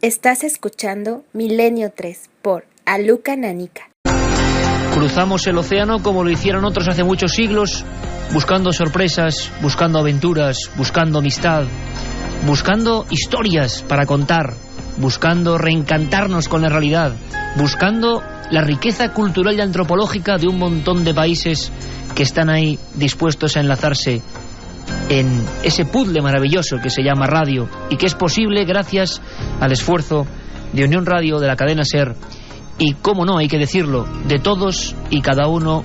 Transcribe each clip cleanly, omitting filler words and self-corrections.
Estás escuchando Milenio 3 por Aluca Nanica. Cruzamos el océano como lo hicieron otros hace muchos siglos, buscando sorpresas, buscando aventuras, buscando amistad, buscando historias para contar, buscando reencantarnos con la realidad, buscando la riqueza cultural y antropológica de un montón de países que están ahí dispuestos a enlazarse en ese puzzle maravilloso que se llama radio y que es posible gracias al esfuerzo de Unión Radio, de la cadena SER y, cómo no, hay que decirlo, de todos y cada uno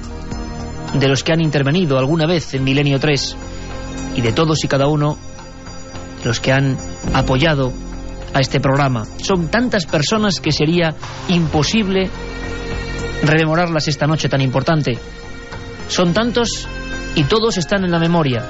de los que han intervenido alguna vez en Milenio 3 y de todos y cada uno de los que han apoyado a este programa. Son tantas personas que sería imposible rememorarlas esta noche tan importante. Son tantos y todos están en la memoria.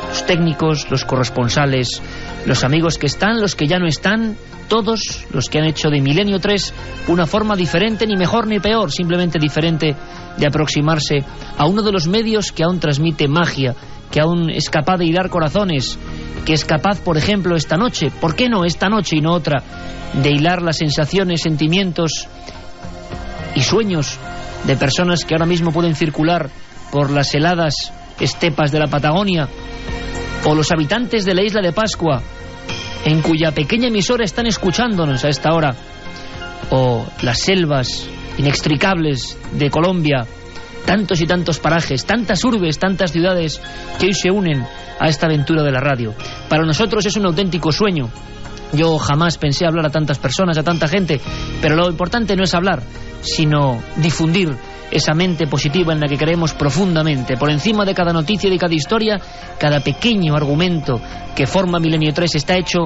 Los técnicos, los corresponsales, los amigos que están, los que ya no están, todos los que han hecho de Milenio 3 una forma diferente, ni mejor ni peor, simplemente diferente de aproximarse a uno de los medios que aún transmite magia, que aún es capaz de hilar corazones, que es capaz, por ejemplo, esta noche, ¿por qué no esta noche y no otra?, de hilar las sensaciones, sentimientos y sueños de personas que ahora mismo pueden circular por las heladas estepas de la Patagonia, o los habitantes de la isla de Pascua, en cuya pequeña emisora están escuchándonos a esta hora, o las selvas inextricables de Colombia, tantos y tantos parajes, tantas urbes, tantas ciudades que hoy se unen a esta aventura de la radio. Para nosotros es un auténtico sueño. Yo jamás pensé hablar a tantas personas, a tanta gente, pero lo importante no es hablar, sino difundir esa mente positiva en la que creemos profundamente. Por encima de cada noticia y de cada historia, cada pequeño argumento que forma Milenio 3 está hecho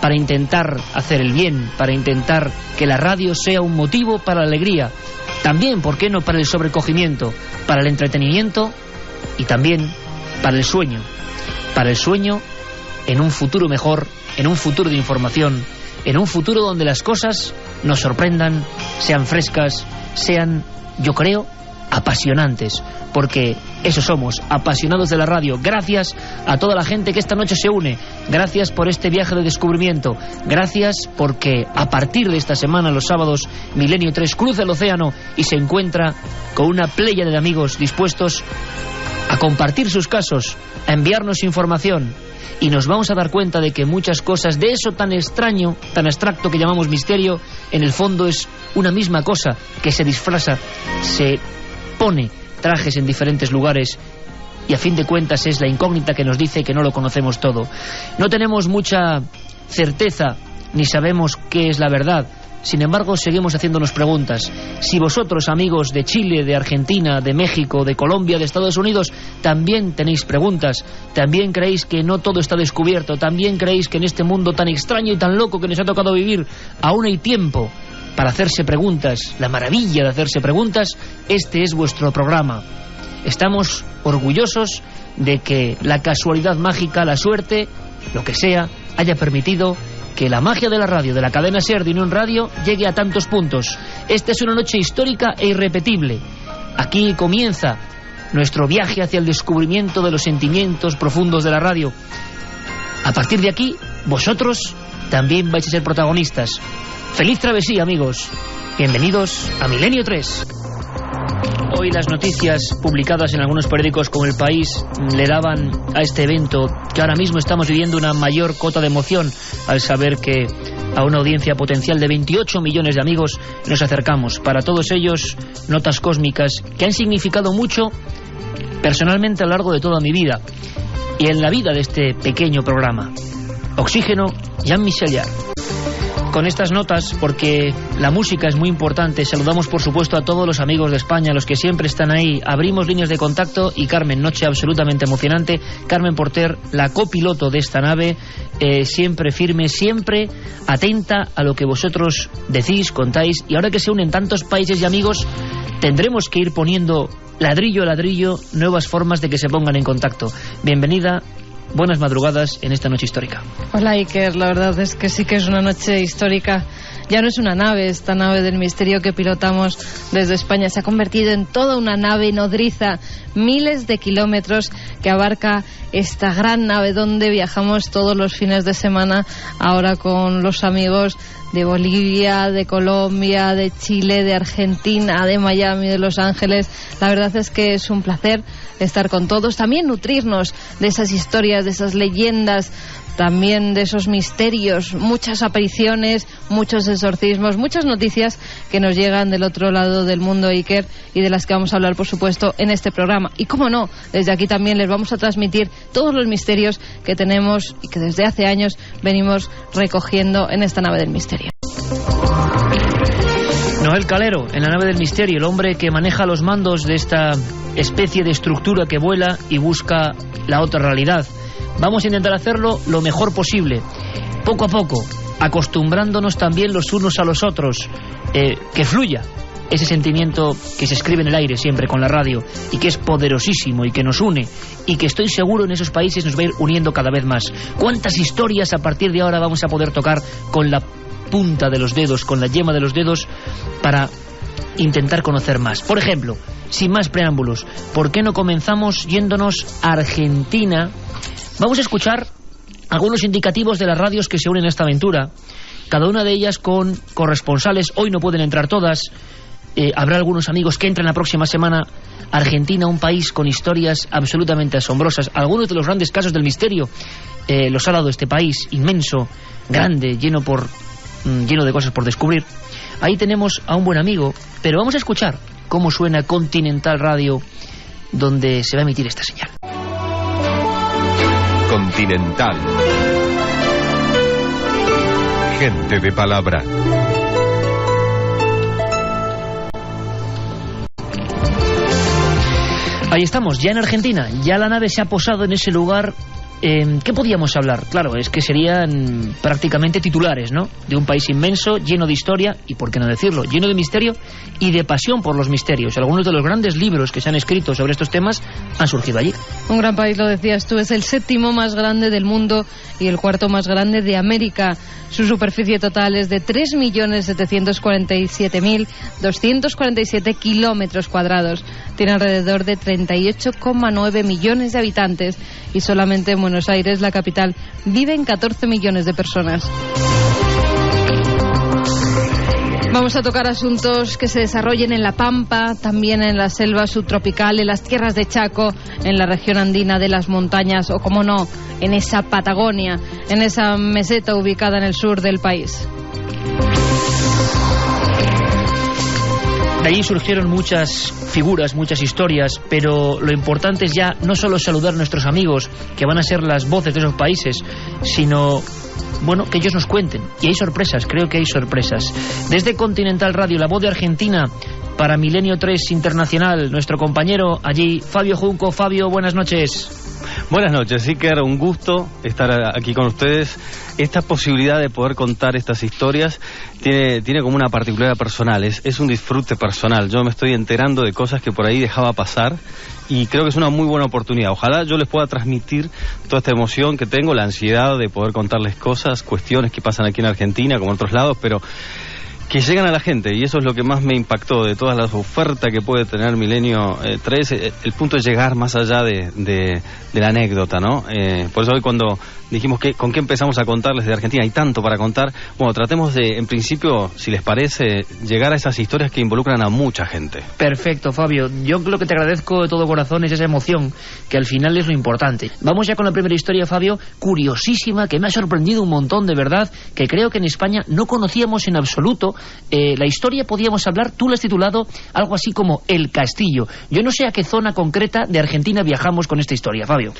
para intentar hacer el bien, para intentar que la radio sea un motivo para la alegría, también, ¿por qué no?, para el sobrecogimiento, para el entretenimiento y también para el sueño en un futuro mejor, en un futuro de información, en un futuro donde las cosas nos sorprendan, sean frescas, sean, yo creo, apasionantes, porque eso somos, apasionados de la radio. Gracias a toda la gente que esta noche se une, gracias por este viaje de descubrimiento, gracias porque a partir de esta semana, los sábados, Milenio 3 cruza el océano y se encuentra con una pléyade de amigos dispuestos a compartir sus casos, a enviarnos información, y nos vamos a dar cuenta de que muchas cosas de eso tan extraño, tan abstracto que llamamos misterio, en el fondo es una misma cosa que se disfraza, se pone trajes en diferentes lugares y a fin de cuentas es la incógnita que nos dice que no lo conocemos todo. No tenemos mucha certeza ni sabemos qué es la verdad. Sin embargo, seguimos haciéndonos preguntas. Si vosotros, amigos de Chile, de Argentina, de México, de Colombia, de Estados Unidos, también tenéis preguntas, también creéis que no todo está descubierto, también creéis que en este mundo tan extraño y tan loco que nos ha tocado vivir, aún hay tiempo para hacerse preguntas, la maravilla de hacerse preguntas, este es vuestro programa. Estamos orgullosos de que la casualidad mágica, la suerte, lo que sea, haya permitido que la magia de la radio, de la cadena SER de Unión Radio, llegue a tantos puntos. Esta es una noche histórica e irrepetible. Aquí comienza nuestro viaje hacia el descubrimiento de los sentimientos profundos de la radio. A partir de aquí, vosotros también vais a ser protagonistas. ¡Feliz travesía, amigos! Bienvenidos a Milenio 3. Hoy las noticias publicadas en algunos periódicos como El País le daban a este evento que ahora mismo estamos viviendo una mayor cota de emoción al saber que a una audiencia potencial de 28 millones de amigos nos acercamos. Para todos ellos, notas cósmicas que han significado mucho personalmente a lo largo de toda mi vida y en la vida de este pequeño programa. Oxígeno, Jean-Michel Jarre. Con estas notas, porque la música es muy importante, saludamos por supuesto a todos los amigos de España, los que siempre están ahí. Abrimos líneas de contacto y Carmen, noche absolutamente emocionante. Carmen Porter, la copiloto de esta nave, siempre firme, siempre atenta a lo que vosotros decís, contáis. Y ahora que se unen tantos países y amigos, tendremos que ir poniendo ladrillo a ladrillo nuevas formas de que se pongan en contacto. Bienvenida. Buenas madrugadas en esta noche histórica. Hola Iker, la verdad es que sí que es una noche histórica. Ya no es una nave, esta nave del misterio que pilotamos desde España se ha convertido en toda una nave nodriza, miles de kilómetros que abarca esta gran nave donde viajamos todos los fines de semana, ahora con los amigos de Bolivia, de Colombia, de Chile, de Argentina, de Miami, de Los Ángeles. La verdad es que es un placer estar con todos, también nutrirnos de esas historias, de esas leyendas, también de esos misterios, muchas apariciones, muchos exorcismos, muchas noticias que nos llegan del otro lado del mundo, Iker, y de las que vamos a hablar, por supuesto, en este programa. Y cómo no, desde aquí también les vamos a transmitir todos los misterios que tenemos y que desde hace años venimos recogiendo en esta nave del misterio. Noel Calero, en la nave del misterio, el hombre que maneja los mandos de esta especie de estructura que vuela y busca la otra realidad. Vamos a intentar hacerlo lo mejor posible, poco a poco, acostumbrándonos también los unos a los otros, que fluya ese sentimiento que se escribe en el aire siempre con la radio y que es poderosísimo y que nos une y que estoy seguro en esos países nos va a ir uniendo cada vez más. ¿Cuántas historias a partir de ahora vamos a poder tocar con la punta de los dedos, con la yema de los dedos, para intentar conocer más? Por ejemplo, sin más preámbulos, ¿por qué no comenzamos yéndonos a Argentina? Vamos a escuchar algunos indicativos de las radios que se unen a esta aventura, cada una de ellas con corresponsales. Hoy no pueden entrar todas, habrá algunos amigos que entran la próxima semana. Argentina, un país con historias absolutamente asombrosas. Algunos de los grandes casos del misterio los ha dado este país, inmenso, grande, lleno de cosas por descubrir. Ahí tenemos a un buen amigo, pero vamos a escuchar cómo suena Continental Radio, donde se va a emitir esta señal. Continental. Gente de palabra. Ahí estamos, ya en Argentina, ya la nave se ha posado en ese lugar. ¿Qué podíamos hablar? Claro, es que serían prácticamente titulares, ¿no? De un país inmenso, lleno de historia, y por qué no decirlo, lleno de misterio y de pasión por los misterios. Algunos de los grandes libros que se han escrito sobre estos temas han surgido allí. Un gran país, lo decías tú, es el 7º más grande del mundo y el 4º más grande de América. Su superficie total es de 3.747.247 kilómetros cuadrados. Tiene alrededor de 38,9 millones de habitantes y solamente en Buenos Aires, la capital, viven 14 millones de personas. Vamos a tocar asuntos que se desarrollen en la Pampa, también en la selva subtropical, en las tierras de Chaco, en la región andina de las montañas o, como no, en esa Patagonia, en esa meseta ubicada en el sur del país. De ahí surgieron muchas figuras, muchas historias, pero lo importante es ya no solo saludar a nuestros amigos, que van a ser las voces de esos países, sino, bueno, que ellos nos cuenten. Y hay sorpresas, creo que hay sorpresas. Desde Continental Radio, la voz de Argentina, para Milenio 3 Internacional, nuestro compañero allí, Fabio Junco. Fabio, buenas noches. Buenas noches, Iker, un gusto estar aquí con ustedes. Esta posibilidad de poder contar estas historias tiene como una particularidad personal, es un disfrute personal. Yo me estoy enterando de cosas que por ahí dejaba pasar y creo que es una muy buena oportunidad. Ojalá yo les pueda transmitir toda esta emoción que tengo, la ansiedad de poder contarles cosas, cuestiones que pasan aquí en Argentina como en otros lados, pero que llegan a la gente, y eso es lo que más me impactó de todas las ofertas que puede tener Milenio 3, el punto de llegar más allá de la anécdota, ¿no? Por eso hoy cuando dijimos que con qué empezamos a contarles de Argentina, hay tanto para contar, bueno, tratemos de, en principio, si les parece, llegar a esas historias que involucran a mucha gente. Perfecto, Fabio. Yo lo que te agradezco de todo corazón es esa emoción, que al final es lo importante. Vamos ya con la primera historia, Fabio, curiosísima, que me ha sorprendido un montón, de verdad, que creo que en España no conocíamos en absoluto. La historia, podíamos hablar, tú la has titulado algo así como El Castillo. Yo no sé a qué zona concreta de Argentina viajamos con esta historia, Fabio.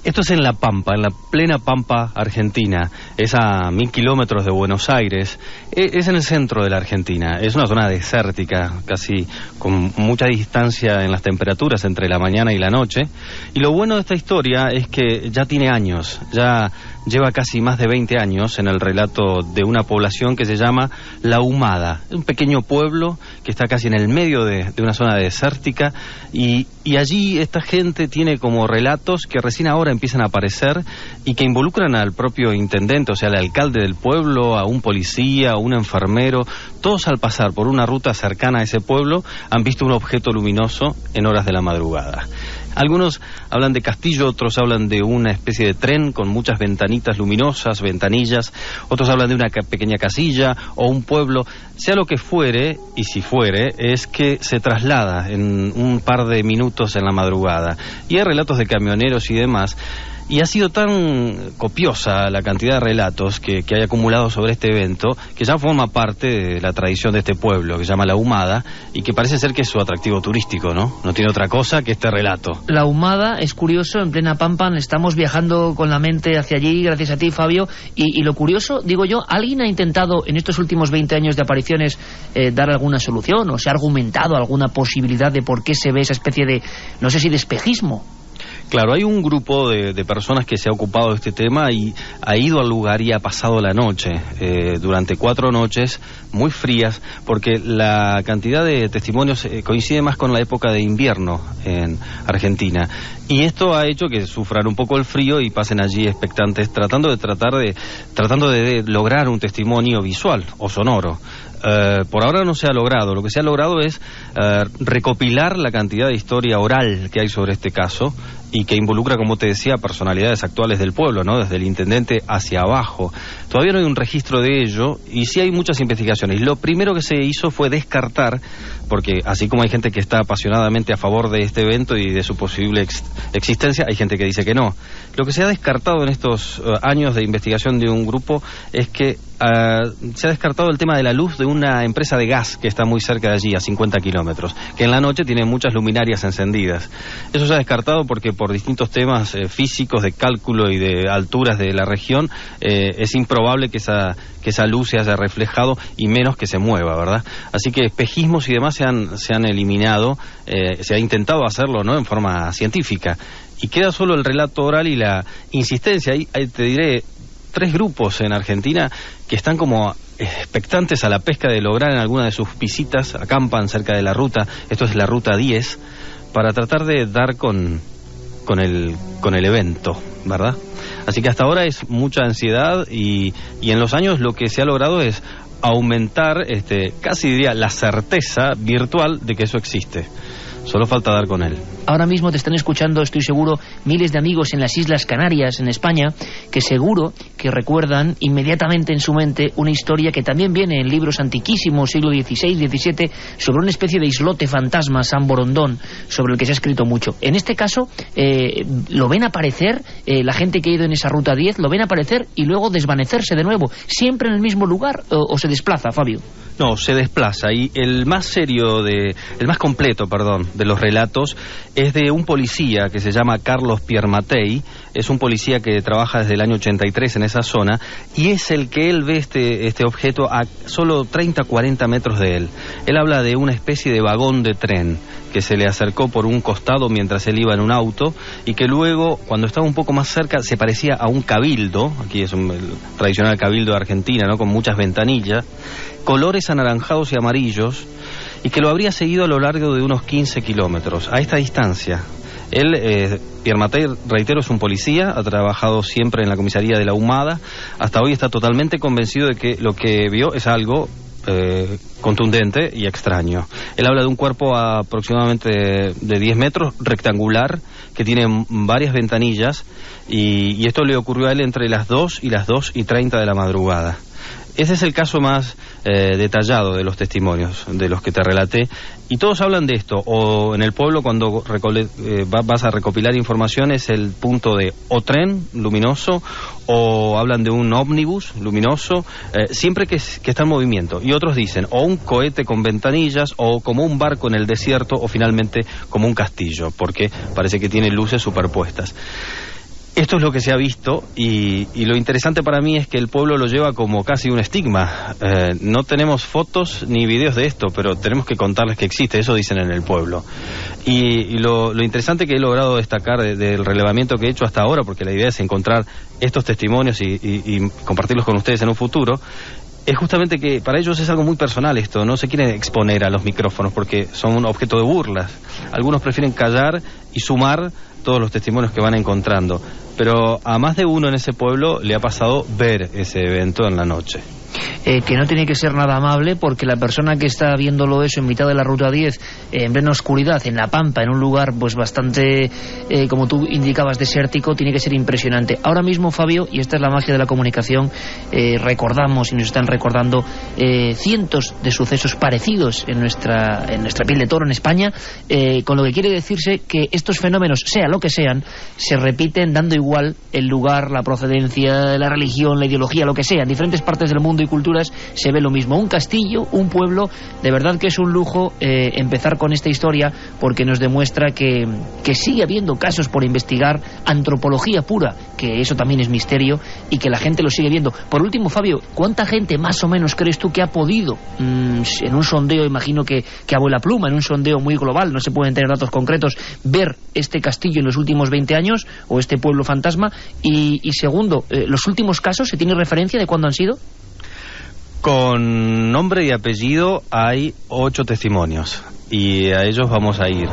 Esto es en La Pampa, en la plena Pampa argentina, es a 1000 kilómetros de Buenos Aires, es en el centro de la Argentina, es una zona desértica, casi con mucha distancia en las temperaturas entre la mañana y la noche, y lo bueno de esta historia es que ya tiene años, ya lleva casi más de 20 años en el relato de una población que se llama La Humada, un pequeño pueblo que está casi en el medio de una zona desértica, y allí esta gente tiene como relatos que recién ahora empiezan a aparecer y que involucran al propio intendente, o sea, al alcalde del pueblo, a un policía, a un enfermero. Todos, al pasar por una ruta cercana a ese pueblo, han visto un objeto luminoso en horas de la madrugada. Algunos hablan de castillo, otros hablan de una especie de tren con muchas ventanitas luminosas, ventanillas, otros hablan de una pequeña casilla o un pueblo. Sea lo que fuere, y si fuere, es que se traslada en un par de minutos en la madrugada. Y hay relatos de camioneros y demás. Y ha sido tan copiosa la cantidad de relatos que hay acumulado sobre este evento, que ya forma parte de la tradición de este pueblo, que se llama La Ahumada, y que parece ser que es su atractivo turístico, ¿no? No tiene otra cosa que este relato. La Ahumada es curioso, en plena Pampa, estamos viajando con la mente hacia allí, gracias a ti, Fabio, y lo curioso, digo yo, ¿alguien ha intentado en estos últimos 20 años de apariciones dar alguna solución, o se ha argumentado alguna posibilidad de por qué se ve esa especie de, no sé si de espejismo? Claro, hay un grupo de personas que se ha ocupado de este tema y ha ido al lugar y ha pasado la noche, durante 4 noches muy frías, porque la cantidad de testimonios coincide más con la época de invierno en Argentina. Y esto ha hecho que sufran un poco el frío y pasen allí expectantes, tratando de lograr un testimonio visual o sonoro. Por ahora no se ha logrado. Lo que se ha logrado es recopilar la cantidad de historia oral que hay sobre este caso y que involucra, como te decía, personalidades actuales del pueblo, ¿no? Desde el intendente hacia abajo. Todavía no hay un registro de ello y sí hay muchas investigaciones. Lo primero que se hizo fue descartar, porque así como hay gente que está apasionadamente a favor de este evento y de su posible existencia, hay gente que dice que no. Lo que se ha descartado en estos años de investigación de un grupo es que se ha descartado el tema de la luz de una empresa de gas que está muy cerca de allí, a 50 kilómetros, que en la noche tiene muchas luminarias encendidas. Eso se ha descartado porque por distintos temas físicos, de cálculo y de alturas de la región, es improbable que esa luz se haya reflejado y menos que se mueva, ¿verdad? Así que espejismos y demás se han eliminado, se ha intentado hacerlo, ¿no?, en forma científica. Y queda solo el relato oral y la insistencia. Ahí te diré 3 grupos en Argentina que están como expectantes a la pesca de lograr en alguna de sus visitas, acampan cerca de la ruta, esto es la ruta 10, para tratar de dar con el evento, ¿verdad? Así que hasta ahora es mucha ansiedad y en los años lo que se ha logrado es aumentar, casi diría, la certeza virtual de que eso existe. Solo falta dar con él. Ahora mismo te están escuchando, estoy seguro, miles de amigos en las Islas Canarias, en España, que seguro que recuerdan inmediatamente en su mente una historia que también viene en libros antiquísimos, siglo XVI, XVII, sobre una especie de islote fantasma, San Borondón, sobre el que se ha escrito mucho. En este caso, lo ven aparecer, la gente que ha ido en esa ruta 10, lo ven aparecer y luego desvanecerse de nuevo, siempre en el mismo lugar, o se desplaza, Fabio. No, se desplaza, y el más completo de los relatos es de un policía que se llama Carlos Piermatei. Es un policía que trabaja desde el año 83 en esa zona y es el que él ve este objeto a solo 30-40 metros de él. Él habla de una especie de vagón de tren que se le acercó por un costado mientras él iba en un auto y que luego, cuando estaba un poco más cerca, se parecía a un cabildo. Aquí es el tradicional cabildo de Argentina, ¿no?, con muchas ventanillas, colores anaranjados y amarillos, y que lo habría seguido a lo largo de unos 15 kilómetros, a esta distancia. Él, Piermatei, reitero, es un policía, ha trabajado siempre en la comisaría de La Ahumada, hasta hoy está totalmente convencido de que lo que vio es algo contundente y extraño. Él habla de un cuerpo aproximadamente de 10 metros, rectangular, que tiene varias ventanillas, y esto le ocurrió a él entre las 2 y las 2:30 de la madrugada. Ese es el caso más detallado de los testimonios, de los que te relaté, y todos hablan de esto. O en el pueblo, cuando vas a recopilar información, es el punto de o tren luminoso, o hablan de un ómnibus luminoso, siempre que está en movimiento. Y otros dicen o un cohete con ventanillas, o como un barco en el desierto, o finalmente como un castillo, porque parece que tiene luces superpuestas. Esto es lo que se ha visto y lo interesante para mí es que el pueblo lo lleva como casi un estigma. No tenemos fotos ni videos de esto, pero tenemos que contarles que existe, eso dicen en el pueblo. Y lo interesante que he logrado destacar del relevamiento que he hecho hasta ahora, porque la idea es encontrar estos testimonios y compartirlos con ustedes en un futuro, es justamente que para ellos es algo muy personal esto, no se quieren exponer a los micrófonos porque son un objeto de burlas. Algunos prefieren callar y sumar todos los testimonios que van encontrando, pero a más de uno en ese pueblo le ha pasado ver ese evento en la noche. que no tiene que ser nada amable, porque la persona que está viéndolo eso en mitad de la ruta 10, en plena oscuridad, en la pampa, en un lugar pues bastante, como tú indicabas, desértico, tiene que ser impresionante. Ahora mismo, Fabio, y esta es la magia de la comunicación, recordamos y nos están recordando cientos de sucesos parecidos en nuestra piel de toro en España, con lo que quiere decirse que estos fenómenos, sea lo que sean, se repiten dando igual el lugar, la procedencia, la religión, la ideología, lo que sea. En diferentes partes del mundo y culturas se ve lo mismo. Un castillo, un pueblo, de verdad que es un lujo empezar con esta historia, porque nos demuestra que sigue habiendo casos por investigar, antropología pura, que eso también es misterio, y que la gente lo sigue viendo. Por último, Fabio, ¿cuánta gente más o menos crees tú que ha podido, en un sondeo, imagino que a vuela pluma, en un sondeo muy global, no se pueden tener datos concretos, ver este castillo en los últimos 20 años, o este pueblo fantasma? Y segundo, ¿los últimos casos se tiene referencia de cuándo han sido? Con nombre y apellido hay 8 testimonios, y a ellos vamos a ir.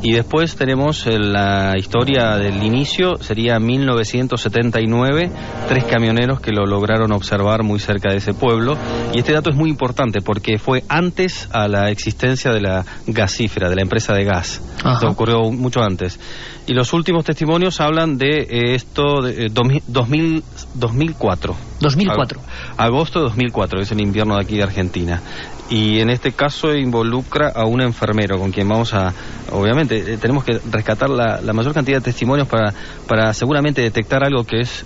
Y después tenemos la historia del inicio, sería 1979, 3 camioneros que lo lograron observar muy cerca de ese pueblo. Y este dato es muy importante porque fue antes a la existencia de la gasífera, de la empresa de gas. Esto ocurrió mucho antes. Y los últimos testimonios hablan de esto de 2004. 2004. Agosto de 2004, es el invierno de aquí de Argentina. Y en este caso involucra a un enfermero con quien vamos a... Obviamente tenemos que rescatar la mayor cantidad de testimonios para seguramente detectar algo que es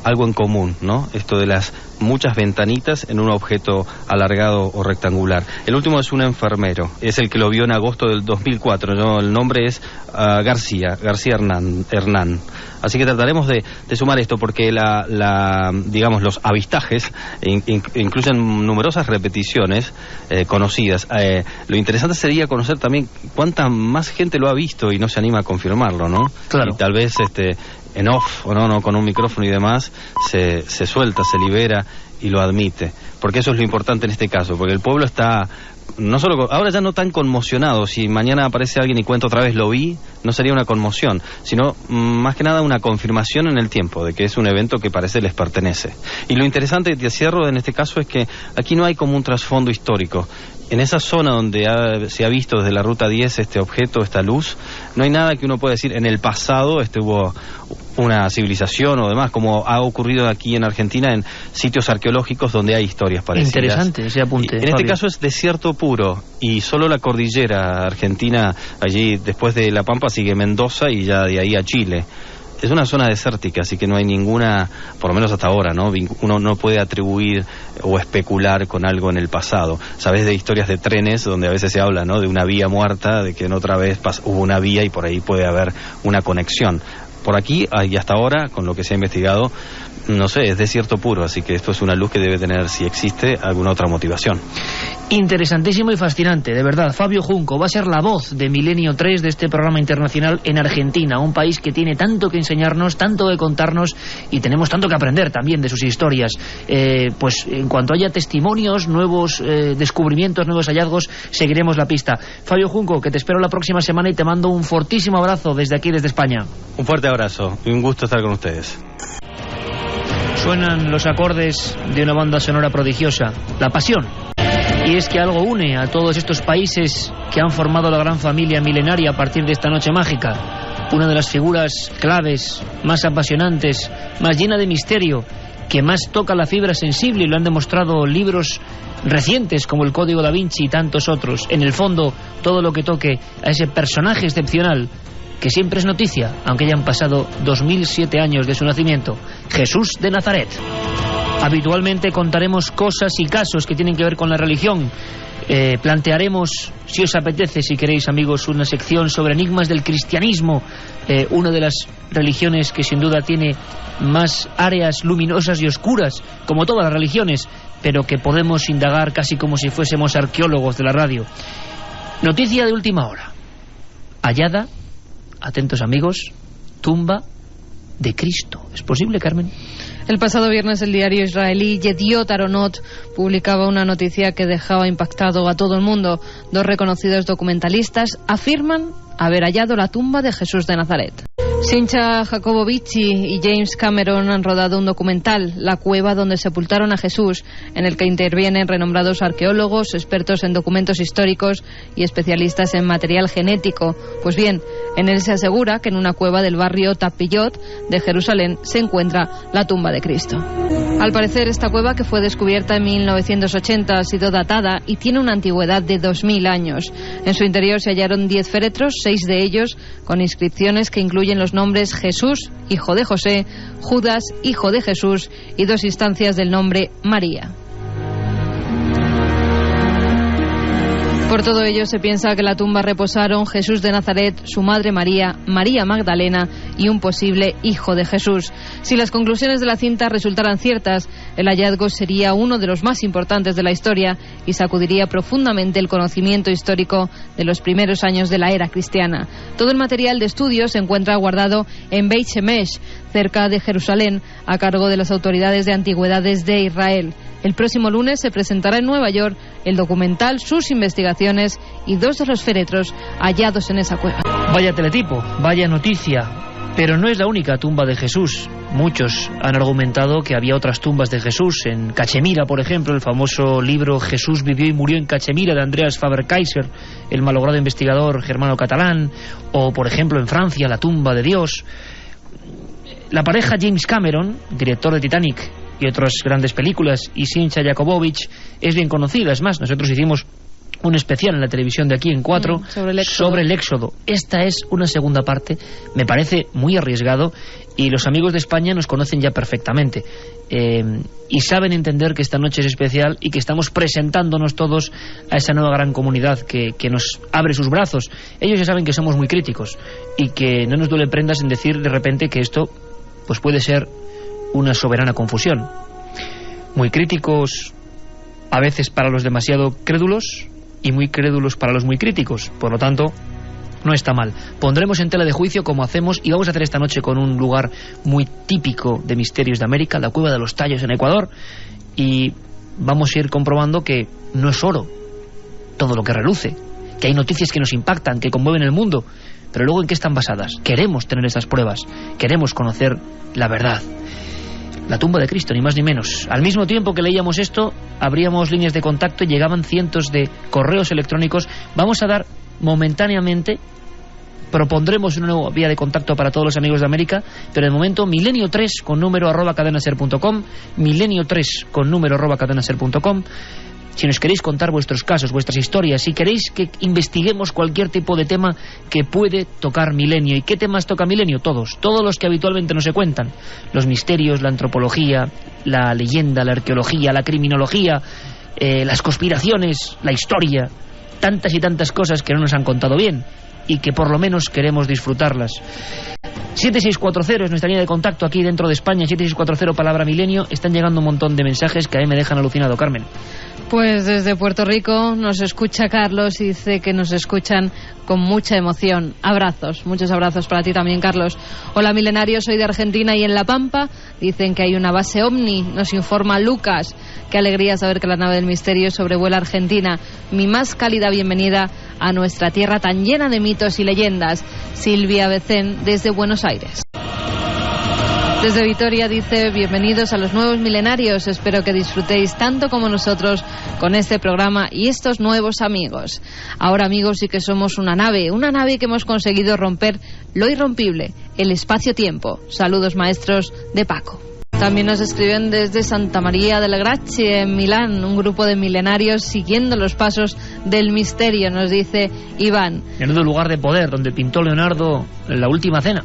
algo en común, ¿no? Esto de las muchas ventanitas en un objeto alargado o rectangular. El último es un enfermero, es el que lo vio en agosto del 2004, ¿no? El nombre es García Hernán. Así que trataremos de sumar esto, porque digamos, los avistajes incluyen numerosas repeticiones conocidas. Lo interesante sería conocer también cuánta más gente lo ha visto y no se anima a confirmarlo, ¿no? Claro. Y tal vez en off, o no, con un micrófono y demás, se suelta, se libera y lo admite. Porque eso es lo importante en este caso, porque el pueblo está... No solo, ahora ya no tan conmocionado. Si mañana aparece alguien y cuenta otra vez lo vi, no sería una conmoción, sino más que nada una confirmación en el tiempo de que es un evento que parece les pertenece. Y lo interesante, te cierro en este caso, es que aquí no hay como un trasfondo histórico. En esa zona donde se ha visto desde la ruta 10 este objeto, esta luz, no hay nada que uno pueda decir en el pasado hubo una civilización o demás, como ha ocurrido aquí en Argentina en sitios arqueológicos donde hay historias parecidas. Interesante ese apunte. En este caso es desierto puro, y solo la cordillera argentina, allí después de La Pampa sigue Mendoza y ya de ahí a Chile. Es una zona desértica, así que no hay ninguna, por lo menos hasta ahora, ¿no? Uno no puede atribuir o especular con algo en el pasado. Sabes de historias de trenes donde a veces se habla, ¿no?, de una vía muerta, de que en otra vez hubo una vía y por ahí puede haber una conexión. Por aquí y hasta ahora, con lo que se ha investigado, no sé, es desierto puro, así que esto es una luz que debe tener, si existe, alguna otra motivación. Interesantísimo y fascinante, de verdad. Fabio Junco va a ser la voz de Milenio 3 de este programa internacional en Argentina, un país que tiene tanto que enseñarnos, tanto que contarnos, y tenemos tanto que aprender también de sus historias. Pues en cuanto haya testimonios, nuevos descubrimientos, nuevos hallazgos, seguiremos la pista. Fabio Junco, que te espero la próxima semana y te mando un fortísimo abrazo desde aquí, desde España. Un fuerte abrazo y un gusto estar con ustedes. Suenan los acordes de una banda sonora prodigiosa, La Pasión. Y es que algo une a todos estos países que han formado la gran familia milenaria a partir de esta noche mágica. Una de las figuras claves, más apasionantes, más llena de misterio, que más toca la fibra sensible, y lo han demostrado libros recientes como El Código Da Vinci y tantos otros. En el fondo, todo lo que toque a ese personaje excepcional, que siempre es noticia, aunque hayan pasado 2007 años de su nacimiento, Jesús de Nazaret. Habitualmente contaremos cosas y casos que tienen que ver con la religión. Plantearemos, si os apetece, si queréis, amigos, una sección sobre enigmas del cristianismo, una de las religiones que sin duda tiene más áreas luminosas y oscuras, como todas las religiones, pero que podemos indagar casi como si fuésemos arqueólogos de la radio. Noticia de última hora. Hallada, atentos amigos, tumba de Cristo. ¿Es posible, Carmen? El pasado viernes el diario israelí Yediot Aharonot publicaba una noticia que dejaba impactado a todo el mundo. 2 reconocidos documentalistas afirman haber hallado la tumba de Jesús de Nazaret. Sincha Jacobovici y James Cameron han rodado un documental, La cueva donde sepultaron a Jesús, en el que intervienen renombrados arqueólogos, expertos en documentos históricos y especialistas en material genético. Pues bien, en él se asegura que en una cueva del barrio Tapillot de Jerusalén se encuentra la tumba de Cristo. Al parecer, esta cueva, que fue descubierta en 1980, ha sido datada y tiene una antigüedad de 2000 años. En su interior se hallaron 10 féretros, 6 de ellos con inscripciones que incluyen los nombres Jesús, hijo de José, Judas, hijo de Jesús, y 2 instancias del nombre María. Por todo ello se piensa que en la tumba reposaron Jesús de Nazaret, su madre María, María Magdalena y un posible hijo de Jesús. Si las conclusiones de la cinta resultaran ciertas, el hallazgo sería uno de los más importantes de la historia y sacudiría profundamente el conocimiento histórico de los primeros años de la era cristiana. Todo el material de estudio se encuentra guardado en Beit Shemesh, cerca de Jerusalén, a cargo de las autoridades de antigüedades de Israel. El próximo lunes se presentará en Nueva York el documental, sus investigaciones y 2 de los féretros hallados en esa cueva. Vaya teletipo, vaya noticia. Pero no es la única tumba de Jesús. Muchos han argumentado que había otras tumbas de Jesús. En Cachemira, por ejemplo, el famoso libro Jesús vivió y murió en Cachemira, de Andreas Faber-Kaiser, el malogrado investigador germano-catalán. O, por ejemplo, en Francia, la tumba de Dios. La pareja James Cameron, director de Titanic y otras grandes películas, y Sincha Jacobovici, es bien conocida. Es más, nosotros hicimos un especial en la televisión de aquí en 4 sobre el Éxodo. Esta es una segunda parte, me parece muy arriesgado, y los amigos de España nos conocen ya perfectamente y saben entender que esta noche es especial y que estamos presentándonos todos a esa nueva gran comunidad que nos abre sus brazos. Ellos ya saben que somos muy críticos y que no nos duele prendas en decir de repente que esto pues puede ser una soberana confusión. Muy críticos a veces para los demasiado crédulos y muy crédulos para los muy críticos. Por lo tanto, no está mal. Pondremos en tela de juicio como hacemos, y vamos a hacer esta noche con un lugar muy típico de Misterios de América, la Cueva de los Tallos en Ecuador, y vamos a ir comprobando que no es oro todo lo que reluce, que hay noticias que nos impactan, que conmueven el mundo, pero luego ¿en qué están basadas? Queremos tener esas pruebas, queremos conocer la verdad. La tumba de Cristo, ni más ni menos. Al mismo tiempo que leíamos esto, abríamos líneas de contacto y llegaban cientos de correos electrónicos. Vamos a dar momentáneamente, propondremos una nueva vía de contacto para todos los amigos de América, pero de momento milenio3 con número @cadenaser.com, milenio3 con número @cadenaser.com. Si nos queréis contar vuestros casos, vuestras historias, si queréis que investiguemos cualquier tipo de tema que puede tocar Milenio. ¿Y qué temas toca Milenio? Todos los que habitualmente no se cuentan. Los misterios, la antropología, la leyenda, la arqueología, la criminología, las conspiraciones, la historia. Tantas y tantas cosas que no nos han contado bien y que por lo menos queremos disfrutarlas. 7640 es nuestra línea de contacto aquí dentro de España, 7640 palabra Milenio. Están llegando un montón de mensajes que a mí me dejan alucinado, Carmen. Pues desde Puerto Rico nos escucha Carlos y dice que nos escuchan con mucha emoción. Abrazos, muchos abrazos para ti también, Carlos. Hola, milenarios, soy de Argentina y en La Pampa dicen que hay una base OVNI, nos informa Lucas. Qué alegría saber que la nave del misterio sobrevuela Argentina. Mi más cálida bienvenida a nuestra tierra tan llena de mitos y leyendas. Silvia Becén, desde Buenos Aires. Desde Vitoria dice: bienvenidos a los nuevos milenarios, espero que disfrutéis tanto como nosotros con este programa y estos nuevos amigos. Ahora, amigos, sí que somos una nave que hemos conseguido romper lo irrompible, el espacio-tiempo. Saludos, maestros, de Paco. También nos escriben desde Santa María del Grazie, en Milán, un grupo de milenarios siguiendo los pasos del misterio, nos dice Iván. En un lugar de poder donde pintó Leonardo La Última Cena.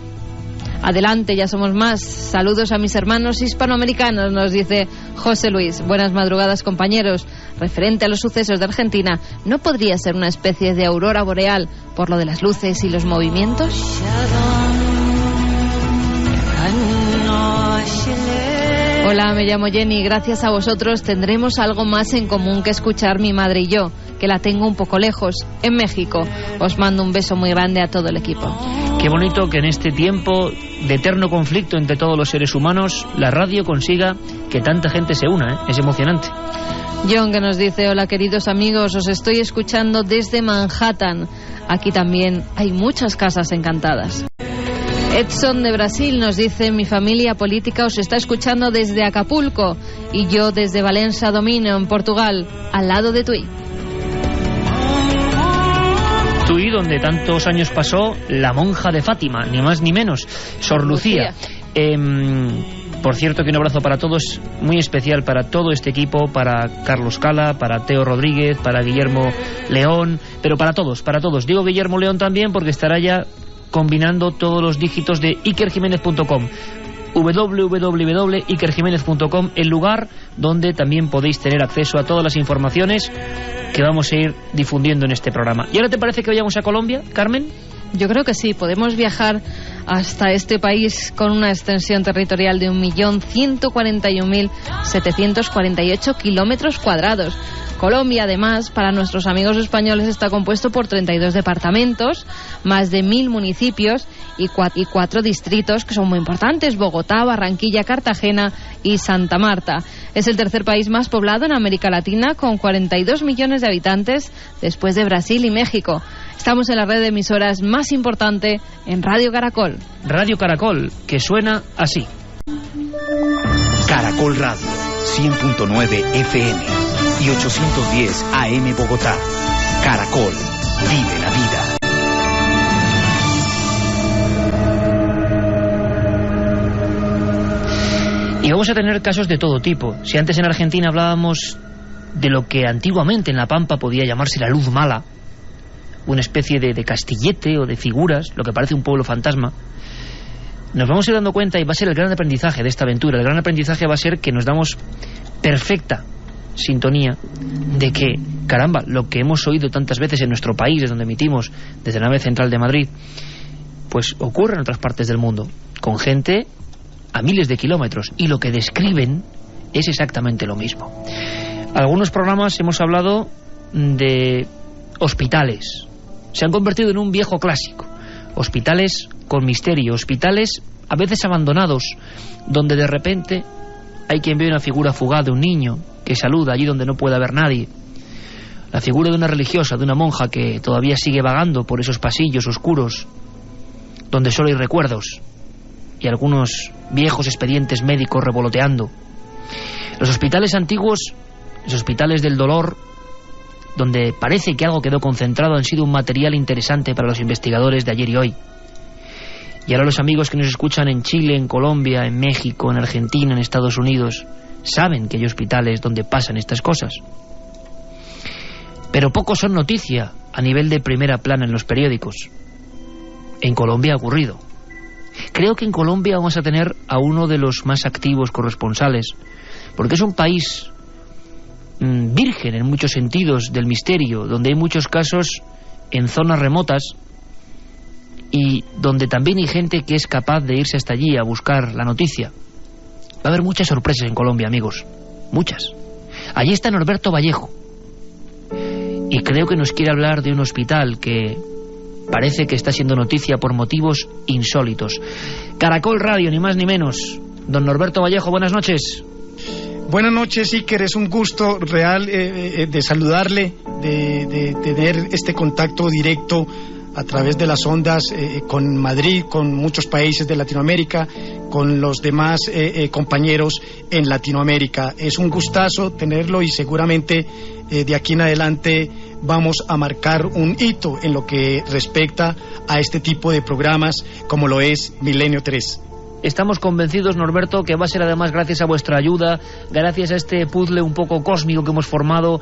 Adelante, ya somos más. Saludos a mis hermanos hispanoamericanos, nos dice José Luis. Buenas madrugadas, compañeros. Referente a los sucesos de Argentina, ¿no podría ser una especie de aurora boreal por lo de las luces y los movimientos? Hola, me llamo Jenny. Gracias a vosotros tendremos algo más en común que escuchar mi madre y yo, que la tengo un poco lejos, en México. Os mando un beso muy grande a todo el equipo. Qué bonito que en este tiempo de eterno conflicto entre todos los seres humanos, la radio consiga que tanta gente se una, ¿eh? Es emocionante. John, que nos dice: hola, queridos amigos, os estoy escuchando desde Manhattan. Aquí también hay muchas casas encantadas. Edson de Brasil nos dice: mi familia política os está escuchando desde Acapulco y yo desde Valença do Minho, en Portugal, al lado de Tui. Tui, donde tantos años pasó la monja de Fátima, ni más ni menos, Sor Lucía. Por cierto, que un abrazo para todos, muy especial para todo este equipo, para Carlos Cala, para Teo Rodríguez, para Guillermo León, pero para todos. Digo Guillermo León también porque estará ya combinando todos los dígitos de ikerjiménez.com, www.ikerjiménez.com, el lugar donde también podéis tener acceso a todas las informaciones que vamos a ir difundiendo en este programa. ¿Y ahora te parece que vayamos a Colombia, Carmen? Yo creo que sí, podemos viajar hasta este país con una extensión territorial de 1.141.748 kilómetros cuadrados. Colombia, además, para nuestros amigos españoles, está compuesto por 32 departamentos, más de 1.000 municipios y 4 distritos que son muy importantes: Bogotá, Barranquilla, Cartagena y Santa Marta. Es el tercer país más poblado en América Latina, con 42 millones de habitantes, después de Brasil y México. Estamos en la red de emisoras más importante en Radio Caracol. Radio Caracol, que suena así. Caracol Radio, 100.9 FM y 810 AM Bogotá. Caracol, vive la vida. Y vamos a tener casos de todo tipo. Si antes en Argentina hablábamos de lo que antiguamente en La Pampa podía llamarse la luz mala, una especie de castillete o de figuras, lo que parece un pueblo fantasma, nos vamos a ir dando cuenta, y va a ser el gran aprendizaje de esta aventura. El gran aprendizaje va a ser que nos damos perfecta sintonía de que, caramba, lo que hemos oído tantas veces en nuestro país, desde donde emitimos, desde la nave central de Madrid, pues ocurre en otras partes del mundo, con gente a miles de kilómetros, y lo que describen es exactamente lo mismo. Algunos programas hemos hablado de hospitales. Se han convertido en un viejo clásico. Hospitales con misterio, hospitales a veces abandonados, donde de repente hay quien ve una figura fugaz de un niño que saluda allí donde no puede haber nadie. La figura de una religiosa, de una monja que todavía sigue vagando por esos pasillos oscuros, donde solo hay recuerdos y algunos viejos expedientes médicos revoloteando. Los hospitales antiguos, los hospitales del dolor, donde parece que algo quedó concentrado, han sido un material interesante para los investigadores de ayer y hoy. Y ahora los amigos que nos escuchan en Chile, en Colombia, en México, en Argentina, en Estados Unidos, saben que hay hospitales donde pasan estas cosas. Pero pocos son noticia a nivel de primera plana en los periódicos. En Colombia ha ocurrido. Creo que en Colombia vamos a tener a uno de los más activos corresponsales, porque es un país virgen en muchos sentidos del misterio, donde hay muchos casos en zonas remotas y donde también hay gente que es capaz de irse hasta allí a buscar la noticia. Va a haber muchas sorpresas en Colombia, amigos, muchas. Allí está Norberto Vallejo y creo que nos quiere hablar de un hospital que parece que está siendo noticia por motivos insólitos. Caracol Radio, ni más ni menos. Don Norberto Vallejo, buenas noches. Buenas noches, Iker, es un gusto real de saludarle, de tener este contacto directo a través de las ondas con Madrid, con muchos países de Latinoamérica, con los demás compañeros en Latinoamérica. Es un gustazo tenerlo y seguramente de aquí en adelante vamos a marcar un hito en lo que respecta a este tipo de programas como lo es Milenio 3. Estamos convencidos, Norberto, que va a ser además gracias a vuestra ayuda, gracias a este puzzle un poco cósmico que hemos formado,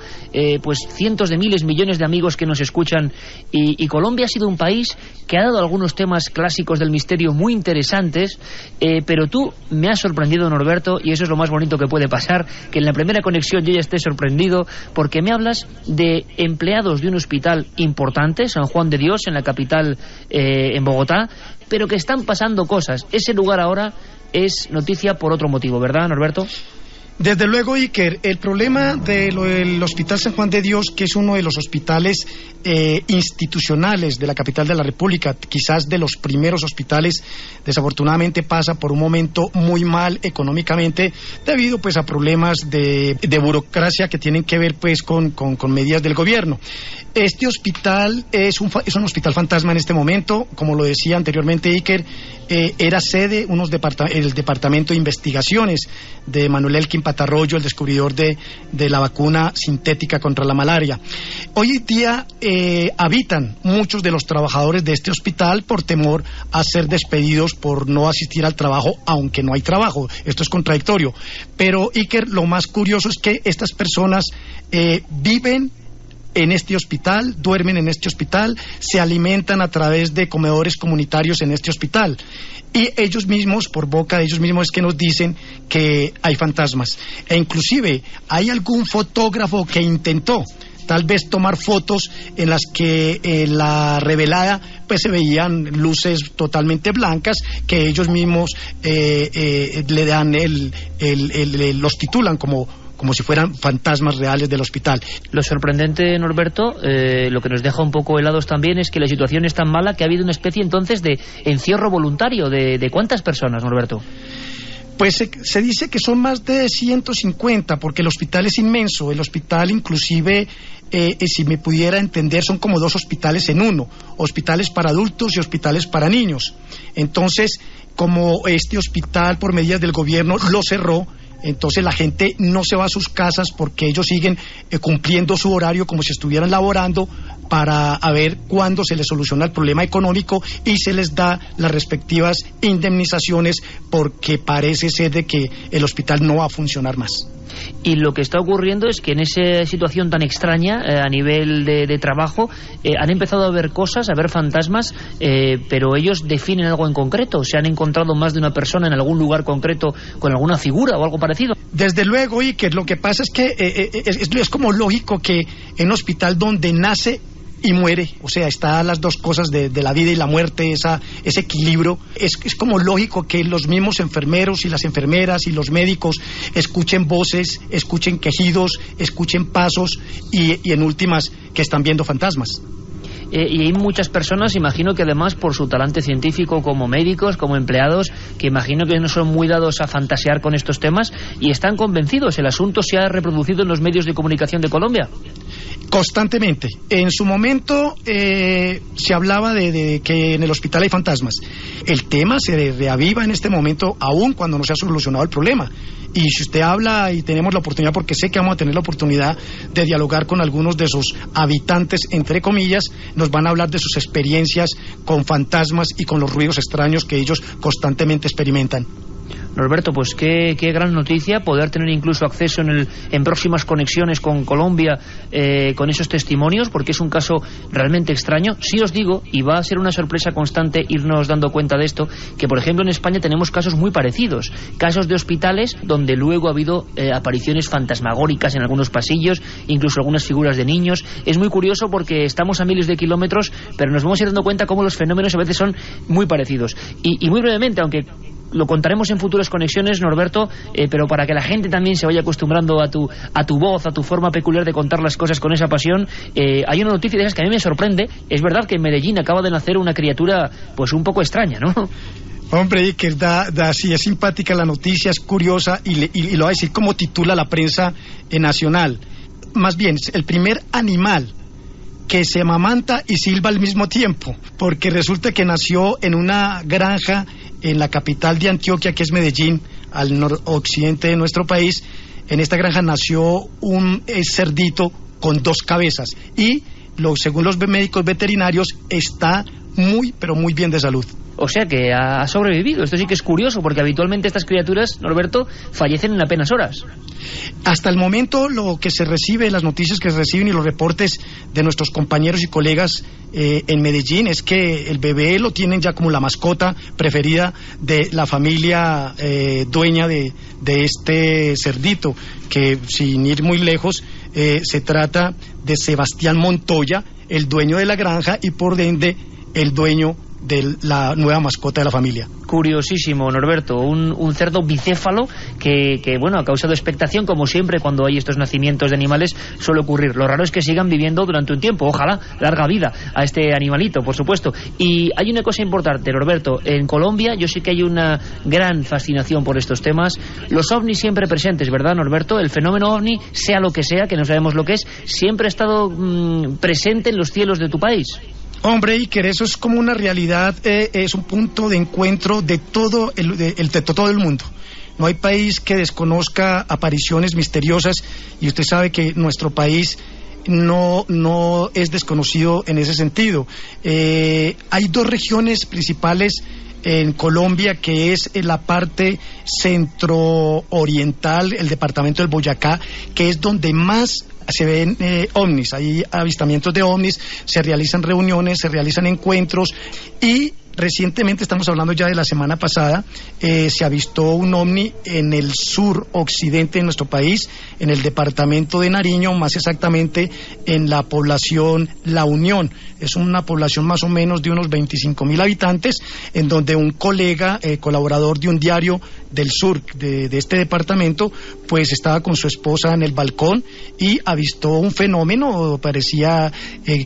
pues cientos de miles, millones de amigos que nos escuchan, y Colombia ha sido un país que ha dado algunos temas clásicos del misterio muy interesantes, pero tú me has sorprendido, Norberto, y eso es lo más bonito que puede pasar, que en la primera conexión yo ya esté sorprendido, porque me hablas de empleados de un hospital importante, San Juan de Dios, en la capital, en Bogotá, pero que están pasando cosas. Ese lugar ahora es noticia por otro motivo, ¿verdad, Norberto? Desde luego, Iker, el problema del Hospital San Juan de Dios, que es uno de los hospitales institucionales de la capital de la República, quizás de los primeros hospitales, desafortunadamente pasa por un momento muy mal económicamente debido pues a problemas de burocracia que tienen que ver pues con medidas del gobierno. Este hospital es un hospital fantasma en este momento, como lo decía anteriormente Iker, era sede el Departamento de Investigaciones de Manuel Elkin Patarroyo, el descubridor de la vacuna sintética contra la malaria. Hoy en día habitan muchos de los trabajadores de este hospital por temor a ser despedidos por no asistir al trabajo, aunque no hay trabajo. Esto es contradictorio. Pero, Iker, lo más curioso es que estas personas viven en este hospital, duermen en este hospital, se alimentan a través de comedores comunitarios en este hospital. Y ellos mismos, por boca de ellos mismos, es que nos dicen que hay fantasmas. E inclusive hay algún fotógrafo que intentó tal vez tomar fotos en las que en la revelada pues se veían luces totalmente blancas que ellos mismos le dan los titulan como si fueran fantasmas reales del hospital. Lo sorprendente, Norberto, lo que nos deja un poco helados también es que la situación es tan mala que ha habido una especie entonces de encierro voluntario. ¿De cuántas personas, Norberto? Pues se dice que son más de 150, porque el hospital es inmenso. El hospital inclusive, si me pudiera entender, son como dos hospitales en uno, hospitales para adultos y hospitales para niños. Entonces, como este hospital por medidas del gobierno lo cerró, entonces la gente no se va a sus casas porque ellos siguen cumpliendo su horario como si estuvieran laborando para ver cuándo se les soluciona el problema económico y se les da las respectivas indemnizaciones, porque parece ser de que el hospital no va a funcionar más. Y lo que está ocurriendo es que en esa situación tan extraña a nivel de trabajo han empezado a ver cosas, a ver fantasmas, pero ellos definen algo en concreto. ¿Se han encontrado más de una persona en algún lugar concreto con alguna figura o algo parecido? Desde luego, y que lo que pasa es que es como lógico que en un hospital donde nace y muere, o sea, están las dos cosas de la vida y la muerte, ese equilibrio, es como lógico que los mismos enfermeros y las enfermeras y los médicos escuchen voces, escuchen quejidos, escuchen pasos y en últimas que están viendo fantasmas. Y hay muchas personas, imagino que además por su talante científico, como médicos, como empleados, que imagino que no son muy dados a fantasear con estos temas y están convencidos. ¿El asunto se ha reproducido en los medios de comunicación de Colombia? Constantemente. En su momento se hablaba de que en el hospital hay fantasmas. El tema se reaviva en este momento, aún cuando no se ha solucionado el problema. Y si usted habla, y tenemos la oportunidad, porque sé que vamos a tener la oportunidad de dialogar con algunos de sus habitantes, entre comillas, nos van a hablar de sus experiencias con fantasmas y con los ruidos extraños que ellos constantemente experimentan. Norberto, pues qué gran noticia poder tener incluso acceso en próximas conexiones con Colombia con esos testimonios, porque es un caso realmente extraño. Sí os digo, y va a ser una sorpresa constante irnos dando cuenta de esto, que por ejemplo en España tenemos casos muy parecidos, casos de hospitales donde luego ha habido apariciones fantasmagóricas en algunos pasillos, incluso algunas figuras de niños. Es muy curioso porque estamos a miles de kilómetros, pero nos vamos a ir dando cuenta cómo los fenómenos a veces son muy parecidos. Y muy brevemente, aunque lo contaremos en futuras conexiones, Norberto, pero para que la gente también se vaya acostumbrando a tu voz, a tu forma peculiar de contar las cosas con esa pasión, hay una noticia de esas que a mí me sorprende. Es verdad que en Medellín acaba de nacer una criatura pues un poco extraña, ¿no? Hombre, que sí, es simpática la noticia, es curiosa y lo va a decir como titula la prensa nacional. Más bien, es el primer animal que se amamanta y silba al mismo tiempo, porque resulta que nació en una granja en la capital de Antioquia, que es Medellín, al noroccidente de nuestro país. En esta granja nació un cerdito con 2 cabezas y, según los médicos veterinarios, está muy, pero muy bien de salud. O sea que ha sobrevivido. Esto sí que es curioso, porque habitualmente estas criaturas, Norberto, fallecen en apenas horas. Hasta el momento lo que se recibe, las noticias que se reciben y los reportes de nuestros compañeros y colegas en Medellín es que el bebé lo tienen ya como la mascota preferida de la familia dueña de este cerdito, que sin ir muy lejos se trata de Sebastián Montoya, el dueño de la granja y por ende el dueño de la nueva mascota de la familia. Curiosísimo, Norberto, un cerdo bicéfalo que bueno, ha causado expectación, como siempre cuando hay estos nacimientos de animales suele ocurrir. Lo raro es que sigan viviendo durante un tiempo, ojalá, larga vida a este animalito, por supuesto. Y hay una cosa importante, Norberto, en Colombia yo sé que hay una gran fascinación por estos temas, los ovnis siempre presentes, ¿verdad, Norberto? El fenómeno ovni, sea lo que sea, que no sabemos lo que es, siempre ha estado presente en los cielos de tu país. Hombre, Iker, eso es como una realidad, es un punto de encuentro de todo el mundo. No hay país que desconozca apariciones misteriosas, y usted sabe que nuestro país no es desconocido en ese sentido. Hay dos regiones principales en Colombia, que es en la parte centro-oriental, el departamento del Boyacá, que es donde más se ven ovnis, hay avistamientos de ovnis, se realizan reuniones, se realizan encuentros, y recientemente, estamos hablando ya de la semana pasada, se avistó un ovni en el sur occidente de nuestro país, en el departamento de Nariño, más exactamente en la población La Unión. Es una población más o menos de unos 25.000 habitantes, en donde un colega, colaborador de un diario del sur de este departamento, pues estaba con su esposa en el balcón y avistó un fenómeno, parecía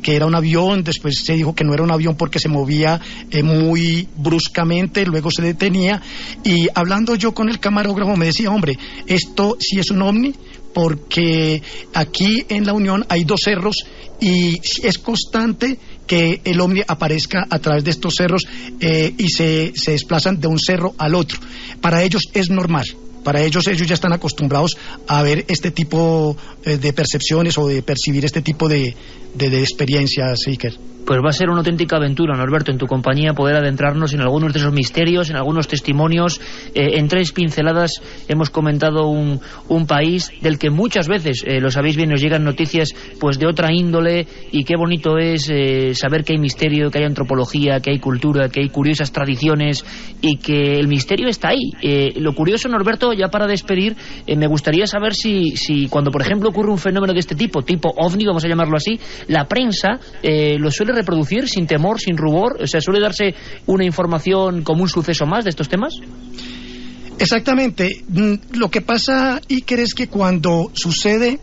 que era un avión, después se dijo que no era un avión porque se movía muy bruscamente, luego se detenía, y hablando yo con el camarógrafo me decía, hombre, esto sí es un ovni, porque aquí en La Unión hay dos cerros y es constante que el ovni aparezca a través de estos cerros y se desplazan de un cerro al otro. Para ellos es normal. Para ellos ya están acostumbrados a ver este tipo de percepciones o de percibir este tipo de experiencias, Iker. Pues va a ser una auténtica aventura, Norberto, en tu compañía poder adentrarnos en algunos de esos misterios, en algunos testimonios. En 3 pinceladas hemos comentado un país del que muchas veces, lo sabéis bien, nos llegan noticias pues de otra índole, y qué bonito es saber que hay misterio, que hay antropología, que hay cultura, que hay curiosas tradiciones y que el misterio está ahí. Lo curioso, Norberto, ya para despedir, me gustaría saber si cuando, por ejemplo, ocurre un fenómeno de este tipo ovni, vamos a llamarlo así, la prensa lo suele reproducir sin temor, sin rubor, o sea, suele darse una información como un suceso más de estos temas. Exactamente. Lo que pasa, Iker, es que cuando sucede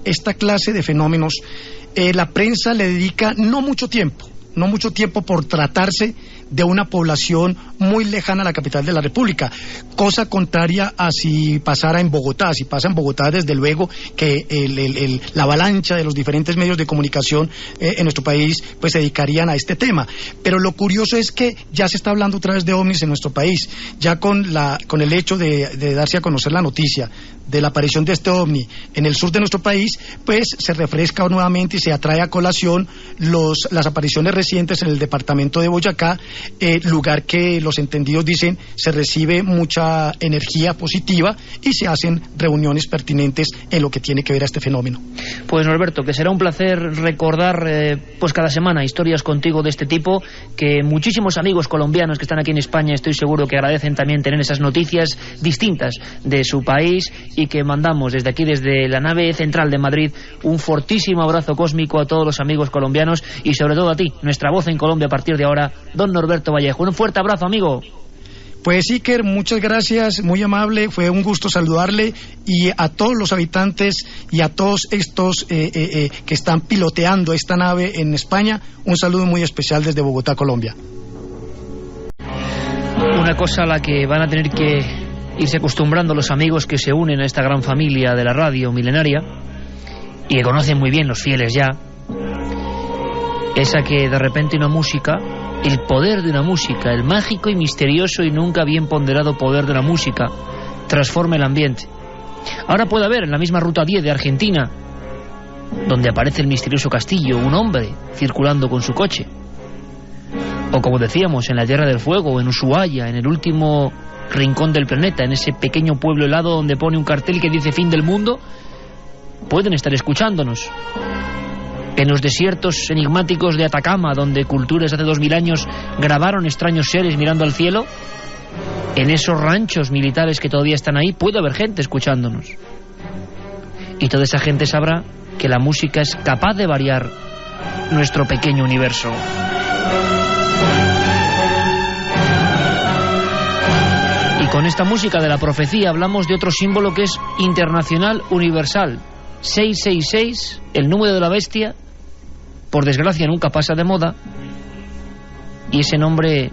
esta clase de fenómenos, la prensa le dedica no mucho tiempo por tratarse de una población muy lejana a la capital de la República, cosa contraria a si pasara en Bogotá. Si pasa en Bogotá, desde luego que la avalancha de los diferentes medios de comunicación en nuestro país pues se dedicarían a este tema. Pero lo curioso es que ya se está hablando otra vez de ovnis en nuestro país, ya con el hecho de darse a conocer la noticia de la aparición de este ovni en el sur de nuestro país, pues se refresca nuevamente y se atrae a colación las apariciones recientes en el departamento de Boyacá, lugar que los entendidos dicen se recibe mucha energía positiva y se hacen reuniones pertinentes en lo que tiene que ver a este fenómeno. Pues Norberto, que será un placer recordar pues cada semana historias contigo de este tipo, que muchísimos amigos colombianos que están aquí en España estoy seguro que agradecen también tener esas noticias distintas de su país, y que mandamos desde aquí, desde la nave central de Madrid, un fortísimo abrazo cósmico a todos los amigos colombianos y sobre todo a ti, nuestra voz en Colombia a partir de ahora, don Norberto Vallejo. Un fuerte abrazo, amigo. Pues Iker, muchas gracias, muy amable, fue un gusto saludarle, y a todos los habitantes y a todos estos que están piloteando esta nave en España, un saludo muy especial desde Bogotá, Colombia. Una cosa a la que van a tener que irse acostumbrando los amigos que se unen a esta gran familia de la radio milenaria y que conocen muy bien los fieles ya, es a que de repente una música, el poder de una música, el mágico y misterioso y nunca bien ponderado poder de la música, transforma el ambiente. Ahora puede haber en la misma ruta 10 de Argentina, donde aparece el misterioso castillo, un hombre circulando con su coche. O como decíamos, en la Tierra del Fuego, en Ushuaia, en el último rincón del planeta, en ese pequeño pueblo helado donde pone un cartel que dice fin del mundo, pueden estar escuchándonos. En los desiertos enigmáticos de Atacama, donde culturas hace 2000 años grabaron extraños seres mirando al cielo, en esos ranchos militares que todavía están ahí, puede haber gente escuchándonos. Y toda esa gente sabrá que la música es capaz de variar nuestro pequeño universo. Con esta música de la profecía hablamos de otro símbolo que es internacional, universal. 666, el número de la bestia, por desgracia nunca pasa de moda, y ese nombre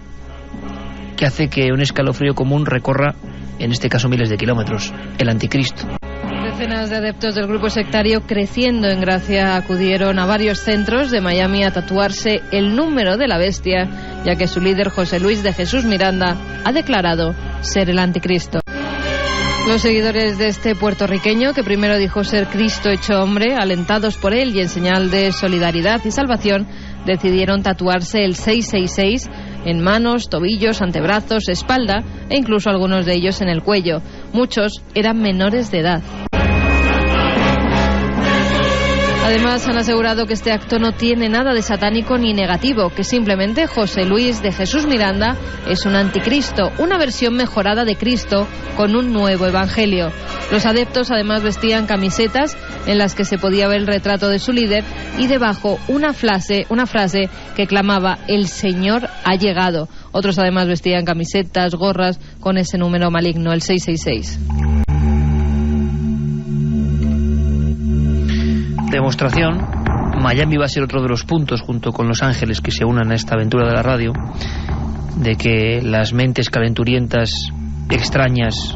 que hace que un escalofrío común recorra, en este caso, miles de kilómetros, el anticristo. Decenas de adeptos del grupo sectario Creciendo en Gracia acudieron a varios centros de Miami a tatuarse el número de la bestia, ya que su líder, José Luis de Jesús Miranda, ha declarado ser el anticristo. Los seguidores de este puertorriqueño, que primero dijo ser Cristo hecho hombre, alentados por él y en señal de solidaridad y salvación, decidieron tatuarse el 666 en manos, tobillos, antebrazos, espalda e incluso algunos de ellos en el cuello. Muchos eran menores de edad. Además, han asegurado que este acto no tiene nada de satánico ni negativo, que simplemente José Luis de Jesús Miranda es un anticristo, una versión mejorada de Cristo con un nuevo evangelio. Los adeptos además vestían camisetas en las que se podía ver el retrato de su líder y debajo una frase que clamaba: "El Señor ha llegado". Otros además vestían camisetas, gorras con ese número maligno, el 666. Demostración. Miami va a ser otro de los puntos, junto con Los Ángeles, que se unan a esta aventura de la radio, de que las mentes calenturientas, extrañas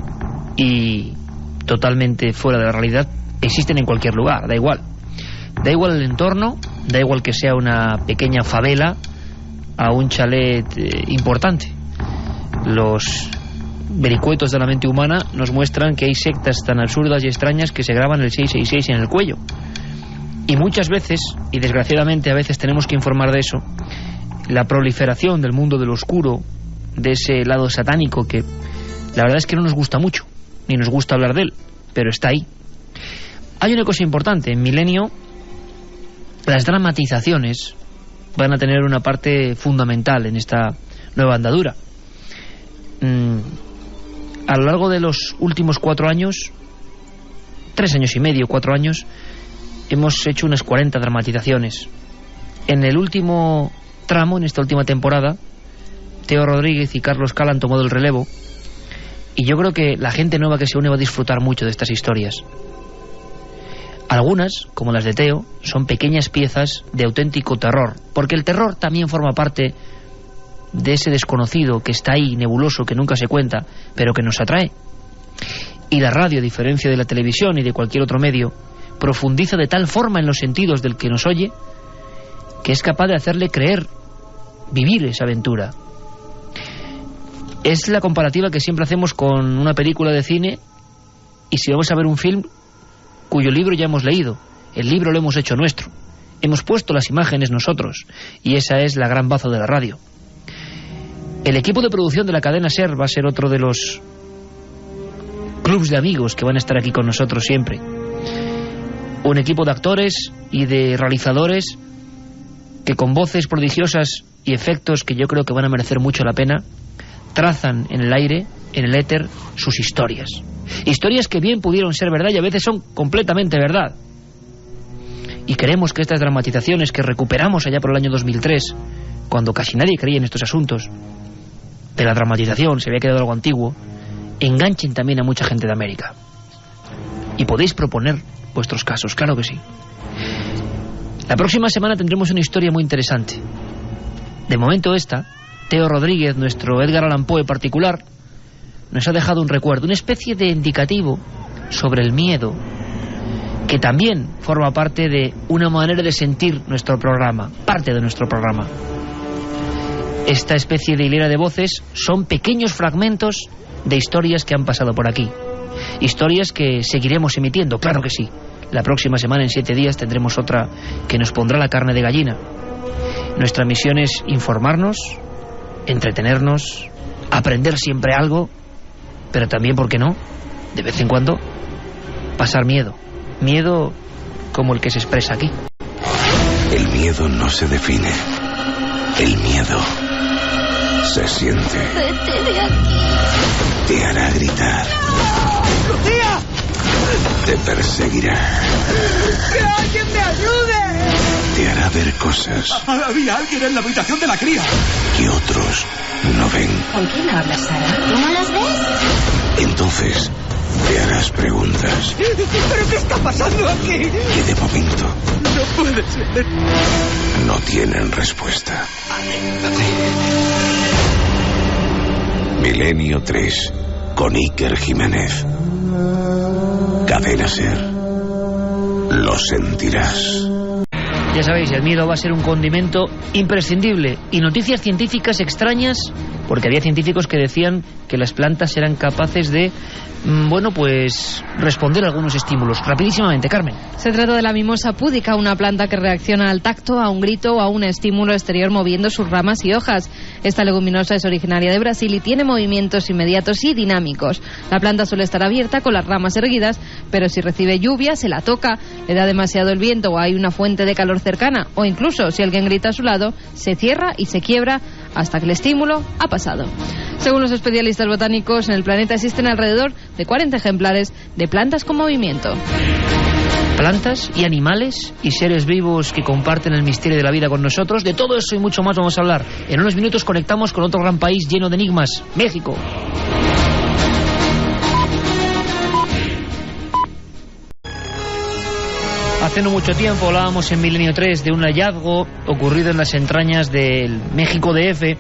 y totalmente fuera de la realidad existen en cualquier lugar, da igual. Da igual el entorno, da igual que sea una pequeña favela a un chalet importante. Los vericuetos de la mente humana nos muestran que hay sectas tan absurdas y extrañas que se graban el 666 en el cuello. Y muchas veces, y desgraciadamente a veces tenemos que informar de eso, la proliferación del mundo del oscuro, de ese lado satánico que la verdad es que no nos gusta mucho, ni nos gusta hablar de él, pero está ahí. Hay una cosa importante: en Milenio las dramatizaciones van a tener una parte fundamental en esta nueva andadura. A lo largo de los últimos 4 años, 3 años y medio, 4 años, hemos hecho unas 40 dramatizaciones. En el último tramo, en esta última temporada, Teo Rodríguez y Carlos Cala han tomado el relevo, y yo creo que la gente nueva que se une va a disfrutar mucho de estas historias. Algunas, como las de Teo, son pequeñas piezas de auténtico terror, porque el terror también forma parte de ese desconocido que está ahí, nebuloso, que nunca se cuenta, pero que nos atrae. Y la radio, a diferencia de la televisión y de cualquier otro medio, profundiza de tal forma en los sentidos del que nos oye que es capaz de hacerle creer, vivir esa aventura. Es la comparativa que siempre hacemos con una película de cine, y si vamos a ver un film cuyo libro ya hemos leído, el libro lo hemos hecho nuestro, hemos puesto las imágenes nosotros, y esa es la gran baza de la radio. El equipo de producción de la cadena SER va a ser otro de los clubs de amigos que van a estar aquí con nosotros siempre. Un equipo de actores y de realizadores que, con voces prodigiosas y efectos que yo creo que van a merecer mucho la pena, trazan en el aire, en el éter, sus historias. Historias que bien pudieron ser verdad y a veces son completamente verdad. Y queremos que estas dramatizaciones que recuperamos allá por el año 2003, cuando casi nadie creía en estos asuntos de la dramatización, se había quedado algo antiguo, enganchen también a mucha gente de América. Y podéis proponer vuestros casos, claro que sí. La próxima semana tendremos una historia muy interesante. De momento esta, Teo Rodríguez, nuestro Edgar Allan Poe particular, nos ha dejado un recuerdo, una especie de indicativo sobre el miedo, que también forma parte de una manera de sentir nuestro programa, parte de nuestro programa. Esta especie de hilera de voces son pequeños fragmentos de historias que han pasado por aquí. Historias que seguiremos emitiendo, claro que sí. La próxima semana, en 7 días, tendremos otra que nos pondrá la carne de gallina. Nuestra misión es informarnos, entretenernos, aprender siempre algo, pero también, ¿por qué no?, de vez en cuando, pasar miedo. Miedo como el que se expresa aquí. El miedo no se define. El miedo se siente. Vete de aquí. Te hará gritar. ¡No! ¡Lucía! Te perseguirá. ¡Que alguien me ayude! Te hará ver cosas Había alguien en la habitación de la cría. que otros no ven. ¿Con quién hablas, Sara? ¿Tú no los ves? Entonces te harás preguntas ¿Pero qué está pasando aquí? que de momento No puede ser. no tienen respuesta. Milenio 3 con Iker Jiménez. Cadena Ser. Lo sentirás. Ya sabéis, el miedo va a ser un condimento imprescindible. Y noticias científicas extrañas, porque había científicos que decían que las plantas eran capaces de, responder a algunos estímulos. Rapidísimamente, Carmen. Se trata de la mimosa púdica, una planta que reacciona al tacto, a un grito o a un estímulo exterior moviendo sus ramas y hojas. Esta leguminosa es originaria de Brasil y tiene movimientos inmediatos y dinámicos. La planta suele estar abierta con las ramas erguidas, pero si recibe lluvia, se la toca, le da demasiado el viento o hay una fuente de calor cercana, o incluso si alguien grita a su lado, se cierra y se quiebra hasta que el estímulo ha pasado. Según los especialistas botánicos, en el planeta existen alrededor de 40 ejemplares de plantas con movimiento. Plantas y animales y seres vivos que comparten el misterio de la vida con nosotros. De todo eso y mucho más vamos a hablar. En unos minutos conectamos con otro gran país lleno de enigmas, México. Hace no mucho tiempo hablábamos en Milenio 3 de un hallazgo ocurrido en las entrañas del México DF.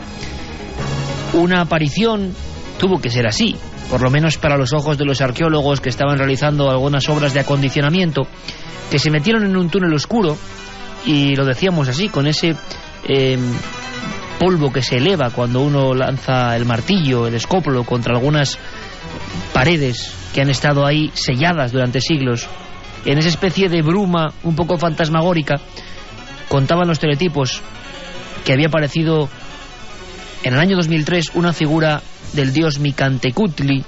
Una aparición, tuvo que ser así, por lo menos para los ojos de los arqueólogos que estaban realizando algunas obras de acondicionamiento, que se metieron en un túnel oscuro, y lo decíamos así, con ese polvo que se eleva cuando uno lanza el martillo, el escópolo, contra algunas paredes que han estado ahí selladas durante siglos. En esa especie de bruma un poco fantasmagórica, contaban los teletipos que había aparecido en el año 2003 una figura del dios Micantecutli,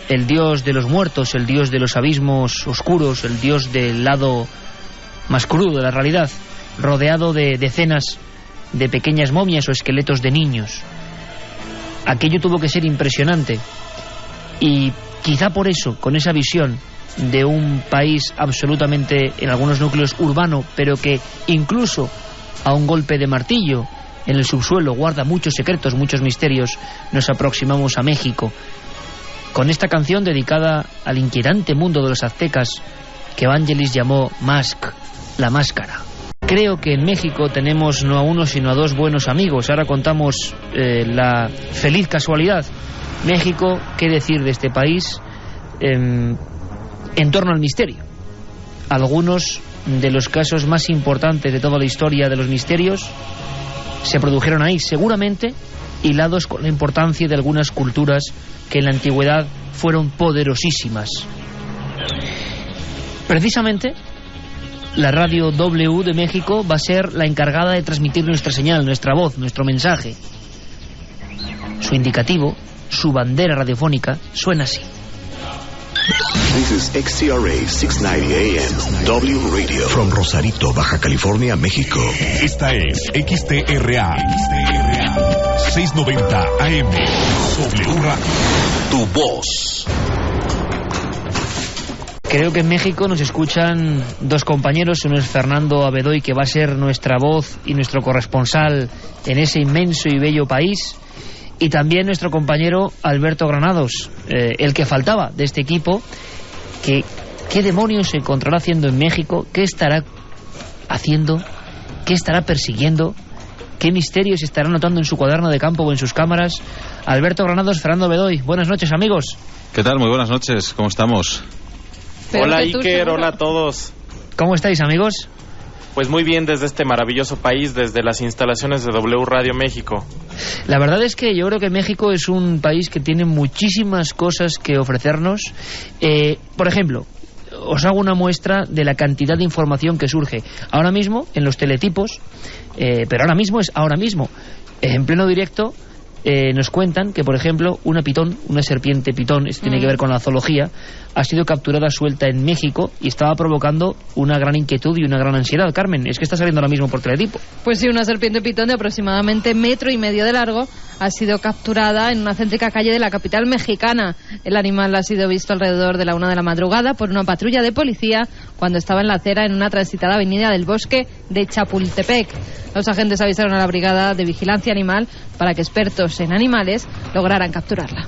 el dios de los muertos, el dios de los abismos oscuros, el dios del lado más crudo de la realidad, rodeado de decenas de pequeñas momias o esqueletos de niños. Aquello tuvo que ser impresionante, y quizá por eso, con esa visión de un país absolutamente, en algunos núcleos, urbano, pero que incluso a un golpe de martillo en el subsuelo guarda muchos secretos, muchos misterios, nos aproximamos a México con esta canción dedicada al inquietante mundo de los aztecas que Evangelis llamó Mask, la máscara. Creo que en México tenemos no a uno sino a dos buenos amigos. Ahora contamos la feliz casualidad. México, ¿qué decir de este país en torno al misterio? Algunos de los casos más importantes de toda la historia de los misterios se produjeron ahí, seguramente hilados con la importancia de algunas culturas que en la antigüedad fueron poderosísimas. Precisamente la radio W de México va a ser la encargada de transmitir nuestra señal, nuestra voz, nuestro mensaje. Su indicativo, su bandera radiofónica, suena así. This is XCRA 690 AM, W Radio. From Rosarito, Baja California, México. Esta es XTRA 690 AM, W Radio. Tu voz. Creo que en México nos escuchan dos compañeros. Uno es Fernando Abedoy, que va a ser nuestra voz y nuestro corresponsal en ese inmenso y bello país. Y también nuestro compañero Alberto Granados, el que faltaba de este equipo, que ¿qué demonios se encontrará haciendo en México? ¿Qué estará haciendo? ¿Qué estará persiguiendo? ¿Qué misterios estará notando en su cuaderno de campo o en sus cámaras? Alberto Granados, Fernando Bedoy, buenas noches, amigos. ¿Qué tal? Muy buenas noches, ¿cómo estamos? Hola Iker, hola a todos. ¿Cómo estáis, amigos? Pues muy bien desde este maravilloso país, desde las instalaciones de W Radio México. La verdad es que yo creo que México es un país que tiene muchísimas cosas que ofrecernos. Por ejemplo, os hago una muestra de la cantidad de información que surge ahora mismo en los teletipos, pero ahora mismo es ahora mismo, en pleno directo. nos cuentan que, por ejemplo, una serpiente pitón, esto tiene que ver con la zoología, ha sido capturada suelta en México y estaba provocando una gran inquietud y una gran ansiedad. Carmen, es que está saliendo ahora mismo por Teletipo. Pues sí, una serpiente pitón de aproximadamente 1,5 metros de largo ha sido capturada en una céntrica calle de la capital mexicana. El animal ha sido visto alrededor de la 1 de la madrugada por una patrulla de policía cuando estaba en la acera en una transitada avenida del bosque de Chapultepec. Los agentes avisaron a la brigada de vigilancia animal para que expertos en animales lograran capturarla.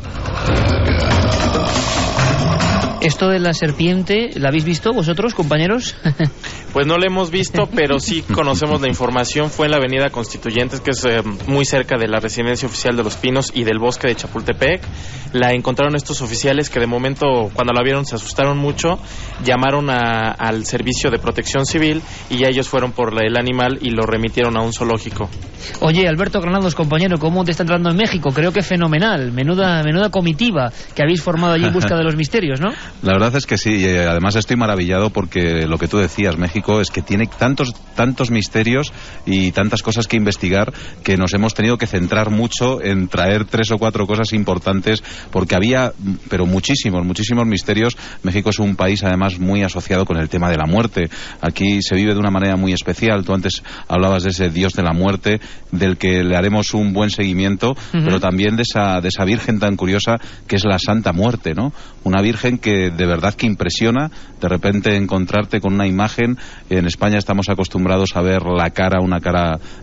Esto de la serpiente, ¿la habéis visto vosotros, compañeros? Pues no la hemos visto, pero sí conocemos la información. Fue en la avenida Constituyentes, que es muy cerca de la residencia oficial de Los Pinos y del bosque de Chapultepec. La encontraron estos oficiales que de momento, cuando la vieron, se asustaron mucho. Llamaron al servicio de protección civil y ya ellos fueron por el animal y lo remitieron a un zoológico. Oye, Alberto Granados, compañero, ¿cómo te está entrando en México? Creo que fenomenal. Menuda comitiva que habéis formado allí en busca de los misterios, ¿no? La verdad es que sí, y además estoy maravillado porque lo que tú decías, México es que tiene tantos misterios y tantas cosas que investigar que nos hemos tenido que centrar mucho en traer 3 o 4 cosas importantes porque había, pero muchísimos misterios. México es un país además muy asociado con el tema de la muerte. Aquí se vive de una manera muy especial. Tú antes hablabas de ese dios de la muerte del que le haremos un buen seguimiento, pero también de esa virgen tan curiosa que es la Santa Muerte, ¿no? Una virgen que de verdad que impresiona de repente encontrarte con una imagen. En España estamos acostumbrados a ver una cara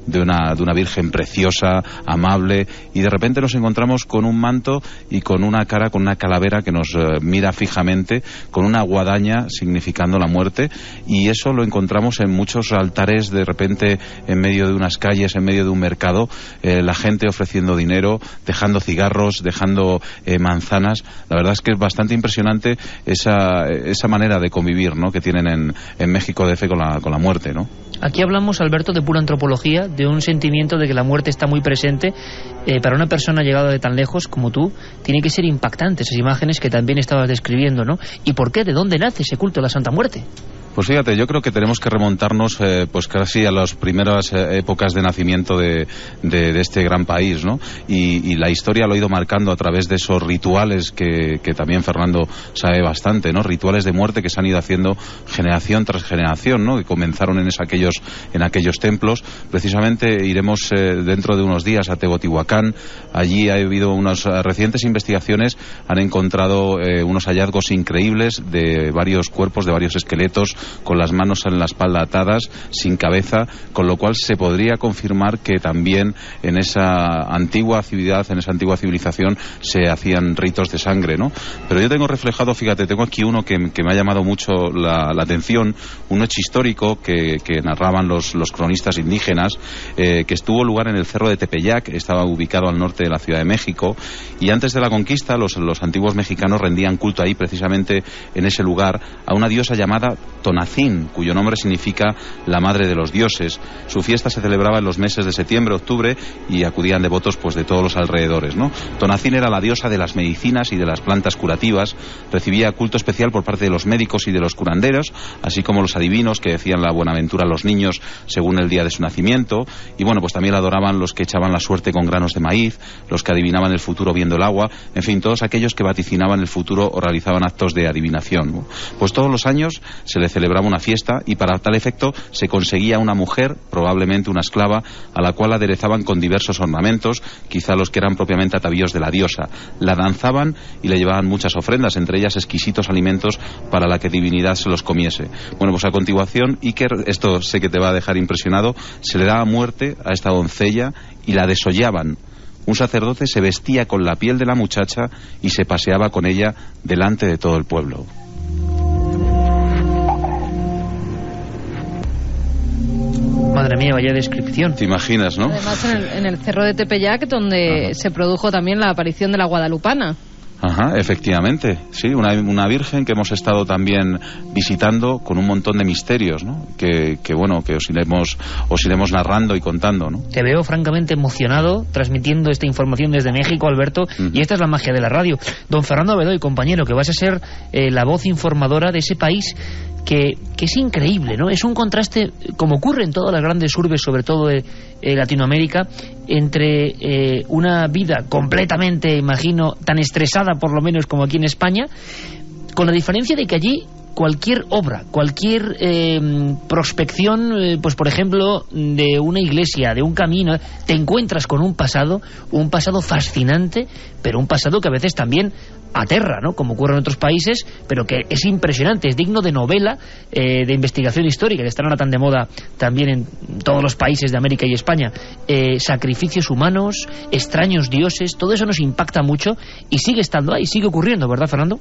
de una virgen preciosa, amable, y de repente nos encontramos con un manto y con una cara, con una calavera que nos mira fijamente, con una guadaña significando la muerte, y eso lo encontramos en muchos altares, de repente en medio de unas calles, en medio de un mercado, la gente ofreciendo dinero, dejando cigarros, dejando manzanas. La verdad es que es bastante impresionante esa manera de convivir, ¿no?, que tienen en México DF con la muerte, ¿no? Aquí hablamos, Alberto, de pura antropología, de un sentimiento de que la muerte está muy presente. Para una persona llegada de tan lejos como tú, tiene que ser impactante esas imágenes que también estabas describiendo, ¿no? ¿Y por qué? ¿De dónde nace ese culto a la Santa Muerte? Pues fíjate, yo creo que tenemos que remontarnos pues casi a las primeras épocas de nacimiento de este gran país, ¿no? Y la historia lo ha ido marcando a través de esos rituales que también Fernando sabe bastante, ¿no? Rituales de muerte que se han ido haciendo generación tras generación, ¿no? Que comenzaron en aquellos templos. Precisamente iremos dentro de unos días a Teotihuacán. Allí ha habido unas recientes investigaciones, han encontrado unos hallazgos increíbles de varios cuerpos, de varios esqueletos, con las manos en la espalda atadas, sin cabeza, con lo cual se podría confirmar que también en esa antigua civilización se hacían ritos de sangre, ¿no? Pero yo tengo reflejado, fíjate, tengo aquí uno que me ha llamado mucho la atención, un hecho histórico que narraban los cronistas indígenas, que tuvo lugar en el Cerro de Tepeyac, estaba ubicado al norte de la Ciudad de México, y antes de la conquista los antiguos mexicanos rendían culto ahí, precisamente en ese lugar, a una diosa llamada Tonacín, cuyo nombre significa la madre de los dioses. Su fiesta se celebraba en los meses de septiembre, octubre, y acudían devotos pues de todos los alrededores, ¿no? Tonacín era la diosa de las medicinas y de las plantas curativas, recibía culto especial por parte de los médicos y de los curanderos, así como los adivinos que decían la buenaventura a los niños según el día de su nacimiento, y bueno, pues también la adoraban los que echaban la suerte con granos de maíz, los que adivinaban el futuro viendo el agua, en fin, todos aquellos que vaticinaban el futuro o realizaban actos de adivinación, ¿no? Pues todos los años se le celebraba una fiesta y para tal efecto se conseguía una mujer, probablemente una esclava, a la cual aderezaban con diversos ornamentos, quizá los que eran propiamente atavíos de la diosa. La danzaban y le llevaban muchas ofrendas, entre ellas exquisitos alimentos para la que divinidad se los comiese. Bueno, pues a continuación, Iker, esto sé que te va a dejar impresionado, se le daba muerte a esta doncella y la desollaban. Un sacerdote se vestía con la piel de la muchacha y se paseaba con ella delante de todo el pueblo. Madre mía, vaya descripción. ¿Te imaginas, no? Además, en el Cerro de Tepeyac, donde se produjo también la aparición de la Guadalupana. Ajá, efectivamente, sí, una virgen que hemos estado también visitando con un montón de misterios, ¿no? Que bueno, que os iremos narrando y contando, ¿no? Te veo francamente emocionado transmitiendo esta información desde México, Alberto, y esta es la magia de la radio. Don Fernando Bedoy, compañero, que vas a ser la voz informadora de ese país que es increíble, ¿no? Es un contraste, como ocurre en todas las grandes urbes, sobre todo de Latinoamérica, entre una vida completamente, imagino, tan estresada por lo menos como aquí en España, con la diferencia de que allí cualquier obra, cualquier prospección, pues por ejemplo, de una iglesia, de un camino, te encuentras con un pasado fascinante, pero un pasado que a veces también aterra, ¿no? Como ocurre en otros países, pero que es impresionante, es digno de novela, de investigación histórica, que están ahora tan de moda también en todos los países de América y España. Sacrificios humanos, extraños dioses, todo eso nos impacta mucho y sigue estando ahí, sigue ocurriendo, ¿verdad, Fernando?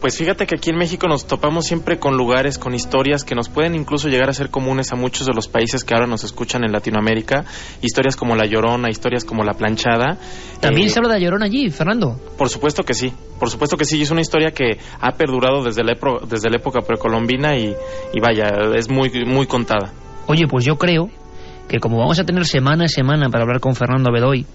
Pues fíjate que aquí en México nos topamos siempre con lugares, con historias que nos pueden incluso llegar a ser comunes a muchos de los países que ahora nos escuchan en Latinoamérica. Historias como La Llorona, historias como La Planchada. ¿También se habla de La Llorona allí, Fernando? Por supuesto que sí, y es una historia que ha perdurado desde la época precolombina y vaya, es muy, muy contada. Oye, pues yo creo que como vamos a tener semana a semana para hablar con Fernando Bedoy,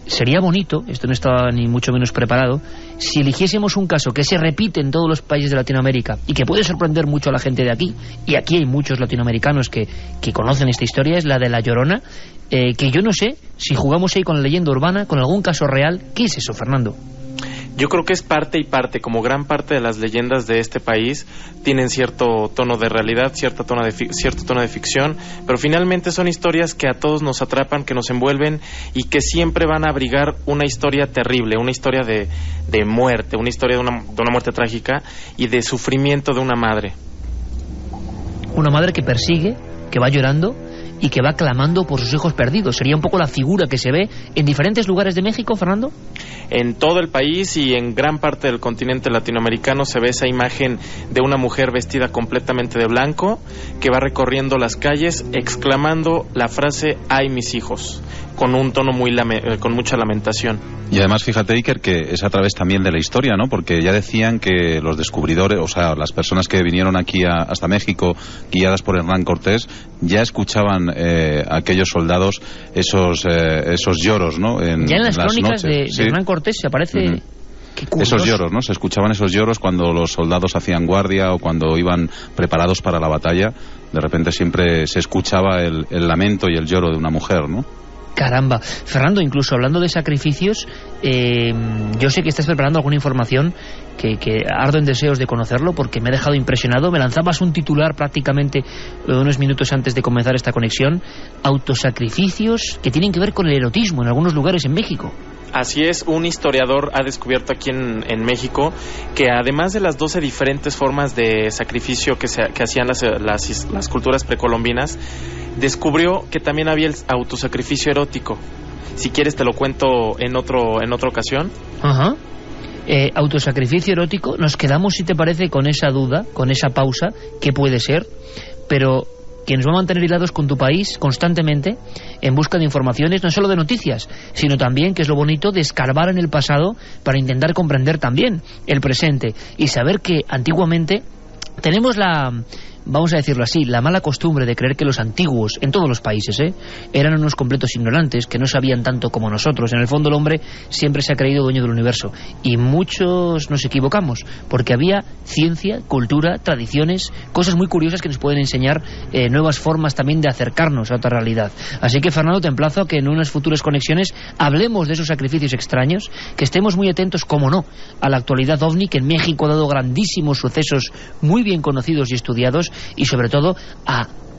sería bonito, esto no estaba ni mucho menos preparado, si eligiésemos un caso que se repite en todos los países de Latinoamérica y que puede sorprender mucho a la gente de aquí, y aquí hay muchos latinoamericanos que conocen esta historia, es la de La Llorona, que yo no sé si jugamos ahí con la leyenda urbana, con algún caso real. ¿Qué es eso, Fernando? Yo creo que es parte y parte, como gran parte de las leyendas de este país tienen cierto tono de realidad, cierto tono de ficción, pero finalmente son historias que a todos nos atrapan, que nos envuelven y que siempre van a abrigar una historia terrible, una historia de muerte, una historia de una muerte trágica y de sufrimiento de una madre. Una madre que persigue, que va llorando y que va clamando por sus hijos perdidos. Sería un poco la figura que se ve en diferentes lugares de México, Fernando. En todo el país y en gran parte del continente latinoamericano se ve esa imagen de una mujer vestida completamente de blanco que va recorriendo las calles exclamando la frase "ay mis hijos", con un tono con mucha lamentación. Y además fíjate, Iker, que es a través también de la historia, ¿no? Porque ya decían que los descubridores, o sea, las personas que vinieron aquí hasta México guiadas por Hernán Cortés, ya escuchaban aquellos soldados esos lloros, ¿no? Ya en las crónicas de Hernán Cortés se aparece... Esos lloros, ¿no? Se escuchaban esos lloros cuando los soldados hacían guardia o cuando iban preparados para la batalla. De repente siempre se escuchaba el lamento y el lloro de una mujer, ¿no? Caramba. Fernando, incluso hablando de sacrificios, yo sé que estás preparando alguna información que ardo en deseos de conocerlo porque me ha dejado impresionado. Me lanzabas un titular prácticamente unos minutos antes de comenzar esta conexión: autosacrificios que tienen que ver con el erotismo en algunos lugares en México. Así es, un historiador ha descubierto aquí en México que además de las 12 diferentes formas de sacrificio que hacían las culturas precolombinas, descubrió que también había el autosacrificio erótico. Si quieres te lo cuento en otra ocasión. Ajá. Autosacrificio erótico, nos quedamos, si te parece, con esa duda, con esa pausa, ¿qué puede ser? Pero que nos va a mantener hilados con tu país constantemente en busca de informaciones, no solo de noticias, sino también, que es lo bonito, de escarbar en el pasado para intentar comprender también el presente y saber que antiguamente tenemos vamos a decirlo así, la mala costumbre de creer que los antiguos, en todos los países, eran unos completos ignorantes, que no sabían tanto como nosotros. En el fondo el hombre siempre se ha creído dueño del universo, y muchos nos equivocamos, porque había ciencia, cultura, tradiciones, cosas muy curiosas que nos pueden enseñar nuevas formas también de acercarnos a otra realidad. Así que, Fernando, te emplazo a que en unas futuras conexiones hablemos de esos sacrificios extraños, que estemos muy atentos, como no, a la actualidad ovni, que en México ha dado grandísimos sucesos muy bien conocidos y estudiados, y sobre todo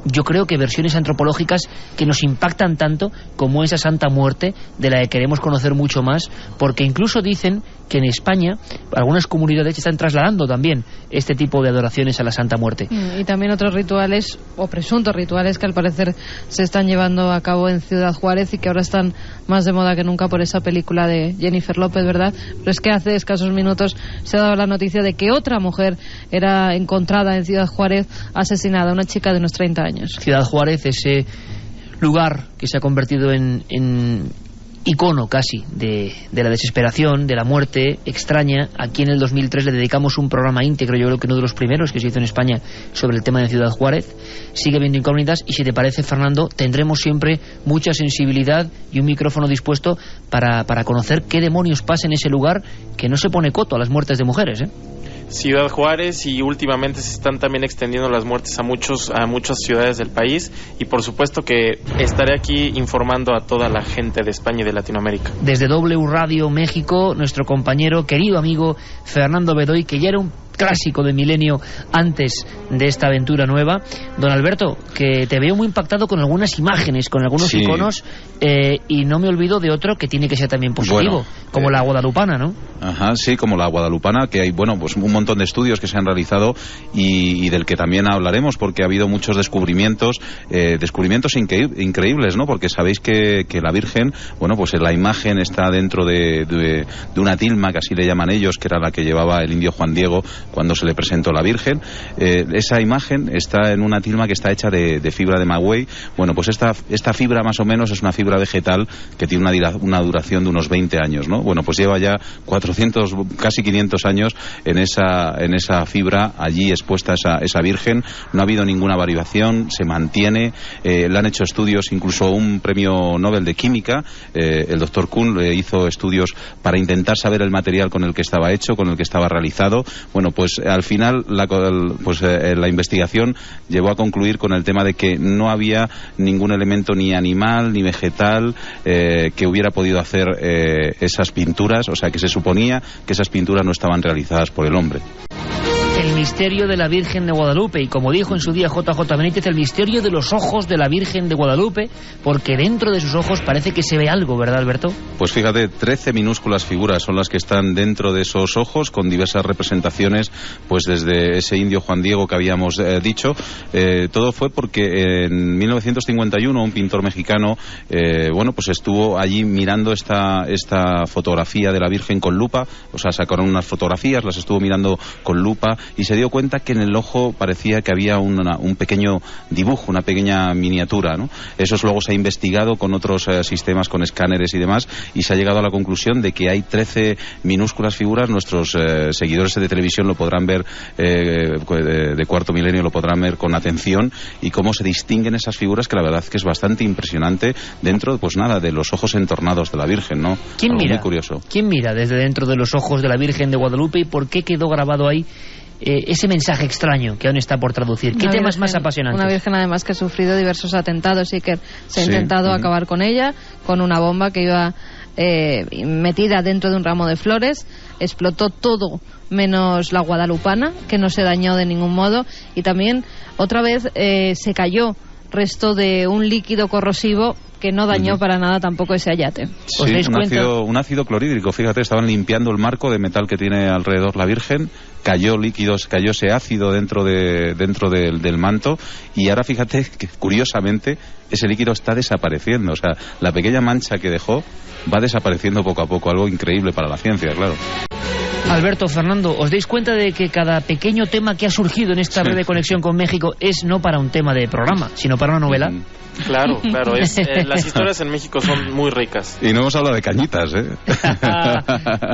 yo creo que versiones antropológicas que nos impactan tanto como esa Santa Muerte, de la que queremos conocer mucho más, porque incluso dicen que en España algunas comunidades están trasladando también este tipo de adoraciones a la Santa Muerte. Y también otros rituales, o presuntos rituales, que al parecer se están llevando a cabo en Ciudad Juárez y que ahora están más de moda que nunca por esa película de Jennifer López, ¿verdad? Pero es que hace escasos minutos se ha dado la noticia de que otra mujer era encontrada en Ciudad Juárez asesinada, una chica de unos 30 años. Ciudad Juárez, ese lugar que se ha convertido en icono casi de la desesperación, de la muerte extraña. Aquí en el 2003 le dedicamos un programa íntegro, yo creo que uno de los primeros que se hizo en España, sobre el tema de Ciudad Juárez. Sigue habiendo incógnitas y, si te parece, Fernando, tendremos siempre mucha sensibilidad y un micrófono dispuesto para conocer qué demonios pasa en ese lugar, que no se pone coto a las muertes de mujeres, Ciudad Juárez, y últimamente se están también extendiendo las muertes a muchas ciudades del país, y por supuesto que estaré aquí informando a toda la gente de España y de Latinoamérica. Desde W Radio México, nuestro compañero, querido amigo Fernando Bedoy, que ya era un clásico de Milenio antes de esta aventura nueva. Don Alberto, que te veo muy impactado con algunas imágenes, con algunos iconos, y no me olvido de otro que tiene que ser también positivo, como la guadalupana, ¿no? Ajá, sí, como la guadalupana, que hay, bueno, pues un montón de estudios que se han realizado y del que también hablaremos, porque ha habido muchos descubrimientos increíbles, ¿no? Porque sabéis que la Virgen, bueno, pues la imagen está dentro de una tilma, que así le llaman ellos, que era la que llevaba el indio Juan Diego cuando se le presentó la Virgen. Esa imagen está en una tilma que está hecha de fibra de maguey. Bueno, pues esta fibra más o menos es una fibra vegetal que tiene una duración de unos 20 años, ¿no? Bueno, pues lleva ya 400, casi 500 años en esa fibra allí expuesta esa Virgen. No ha habido ninguna variación, se mantiene. Le han hecho estudios, incluso un premio Nobel de Química, el doctor Kuhn le hizo estudios para intentar saber el material con el que estaba hecho, con el que estaba realizado. Bueno, pues al final la investigación llevó a concluir con el tema de que no había ningún elemento ni animal ni vegetal que hubiera podido hacer esas pinturas, o sea que se suponía que esas pinturas no estaban realizadas por el hombre. El misterio de la Virgen de Guadalupe, y como dijo en su día JJ Benítez, el misterio de los ojos de la Virgen de Guadalupe, porque dentro de sus ojos parece que se ve algo, ¿verdad, Alberto? Pues fíjate, 13 minúsculas figuras son las que están dentro de esos ojos, con diversas representaciones, pues desde ese indio Juan Diego que habíamos dicho. Todo fue porque en 1951 un pintor mexicano, bueno, pues estuvo allí mirando esta fotografía de la Virgen con lupa, o sea, sacaron unas fotografías, las estuvo mirando con lupa, y se dio cuenta que en el ojo parecía que había un pequeño dibujo, una pequeña miniatura, ¿no? Eso luego se ha investigado con otros sistemas, con escáneres y demás, y se ha llegado a la conclusión de que hay 13 minúsculas figuras. Nuestros seguidores de televisión lo podrán ver, de Cuarto Milenio lo podrán ver con atención, y cómo se distinguen esas figuras, que la verdad es que es bastante impresionante dentro, pues nada, de los ojos entornados de la Virgen, ¿no? ¿Quién mira? Muy curioso. ¿Quién mira desde dentro de los ojos de la Virgen de Guadalupe, y por qué quedó grabado ahí ese mensaje extraño que aún está por traducir? ¿Qué temas más apasionantes? Una Virgen además que ha sufrido diversos atentados y que se ha intentado acabar con ella con una bomba que iba metida dentro de un ramo de flores. Explotó todo menos la guadalupana, que no se dañó de ningún modo, y también otra vez se cayó resto de un líquido corrosivo que no dañó para nada tampoco ese ayate. Sí, un ácido clorhídrico. Fíjate, estaban limpiando el marco de metal que tiene alrededor la Virgen, cayó ese ácido dentro del manto, y ahora fíjate que curiosamente ese líquido está desapareciendo. O sea, la pequeña mancha que dejó va desapareciendo poco a poco, algo increíble para la ciencia, claro. Alberto, Fernando, ¿os dais cuenta de que cada pequeño tema que ha surgido en esta breve conexión con México es no para un tema de programa, sino para una novela? Claro, las historias en México son muy ricas. Y no hemos hablado de Cañitas, ¿eh?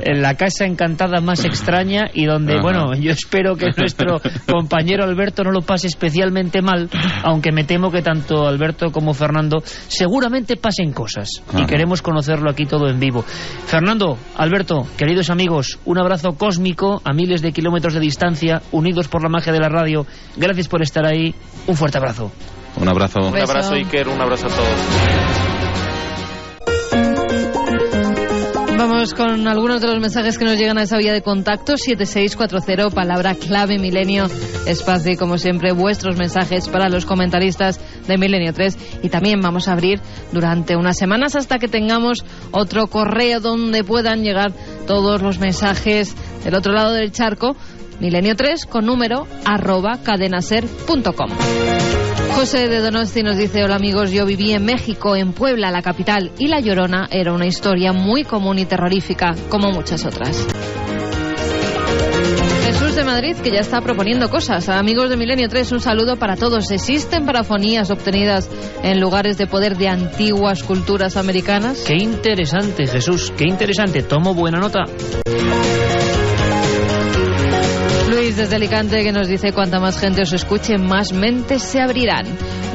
En la casa encantada más extraña, y donde, bueno, yo espero que nuestro compañero Alberto no lo pase especialmente mal, aunque me temo que tanto Alberto como Fernando seguramente pasen cosas, y queremos conocerlo aquí todo en vivo. Fernando, Alberto, queridos amigos, un abrazo cósmico a miles de kilómetros de distancia, unidos por la magia de la radio. Gracias por estar ahí. Un fuerte abrazo. Un abrazo. Un abrazo, Iker, un abrazo a todos. Vamos con algunos de los mensajes que nos llegan a esa vía de contacto. 7640, palabra clave Milenio. Espacio, y como siempre, vuestros mensajes para los comentaristas de Milenio 3. Y también vamos a abrir durante unas semanas hasta que tengamos otro correo donde puedan llegar todos los mensajes del otro lado del charco. Milenio 3 con número @cadenaser.com. José de Donosti nos dice: hola amigos, yo viví en México, en Puebla, la capital, y La Llorona era una historia muy común y terrorífica, como muchas otras. Jesús de Madrid, que ya está proponiendo cosas. Amigos de Milenio 3, un saludo para todos. ¿Existen parafonías obtenidas en lugares de poder de antiguas culturas americanas? Qué interesante, Jesús, qué interesante. Tomo buena nota. Luis desde Alicante, que nos dice: cuanta más gente os escuche, más mentes se abrirán.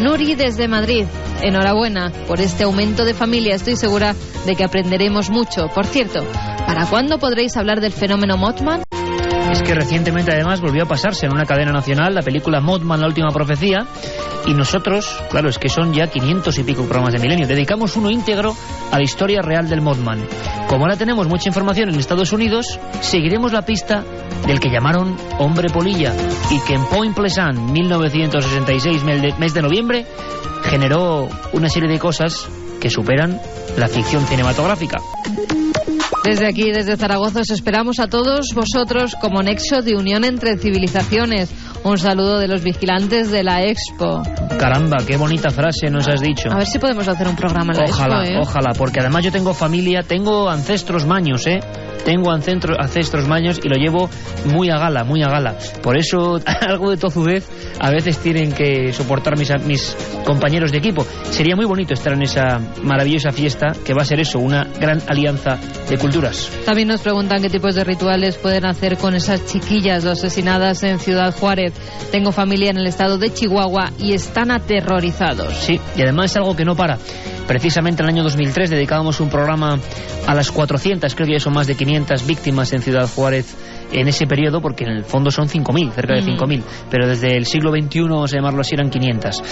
Nuri desde Madrid, enhorabuena por este aumento de familia, estoy segura de que aprenderemos mucho. Por cierto, ¿para cuándo podréis hablar del fenómeno Mothman? Es que recientemente además volvió a pasarse en una cadena nacional la película Mothman, la última profecía, y nosotros, claro, es que son ya 500 y pico programas de Milenio, dedicamos uno íntegro a la historia real del Mothman. Como ahora tenemos mucha información en Estados Unidos, seguiremos la pista del que llamaron Hombre Polilla y que en Point Pleasant, 1966, mes de noviembre, generó una serie de cosas que superan la ficción cinematográfica. Desde aquí, desde Zaragoza, os esperamos a todos vosotros como nexo de unión entre civilizaciones. Un saludo de los vigilantes de la Expo. Caramba, qué bonita frase nos has dicho. A ver si podemos hacer un programa en la Expo, ¿eh? Ojalá, porque además yo tengo familia, tengo ancestros maños, Tengo ancestros maños y lo llevo muy a gala, muy a gala. Por eso, algo de tozudez a veces tienen que soportar mis compañeros de equipo. Sería muy bonito estar en esa maravillosa fiesta que va a ser eso, una gran alianza de culturas. También nos preguntan qué tipos de rituales pueden hacer con esas chiquillas asesinadas en Ciudad Juárez. Tengo familia en el estado de Chihuahua y están aterrorizados. Sí, y además es algo que no para. Precisamente en el año 2003 dedicábamos un programa a las 400, creo que ya son más de 500 víctimas en Ciudad Juárez en ese periodo, porque en el fondo son 5.000, cerca de 5.000, pero desde el siglo XXI, vamos a llamarlo así, eran 500.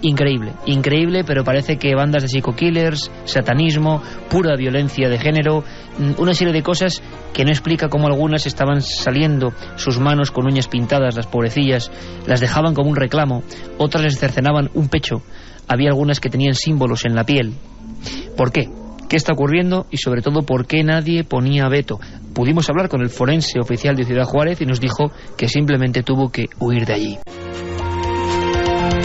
Increíble, pero parece que bandas de psico-killers, satanismo, pura violencia de género, una serie de cosas que no explica cómo algunas estaban saliendo sus manos con uñas pintadas, las pobrecillas, las dejaban como un reclamo, otras les cercenaban un pecho, había algunas que tenían símbolos en la piel. ¿Por qué? ¿Qué está ocurriendo? Y sobre todo, ¿por qué nadie ponía veto? Pudimos hablar con el forense oficial de Ciudad Juárez y nos dijo que simplemente tuvo que huir de allí.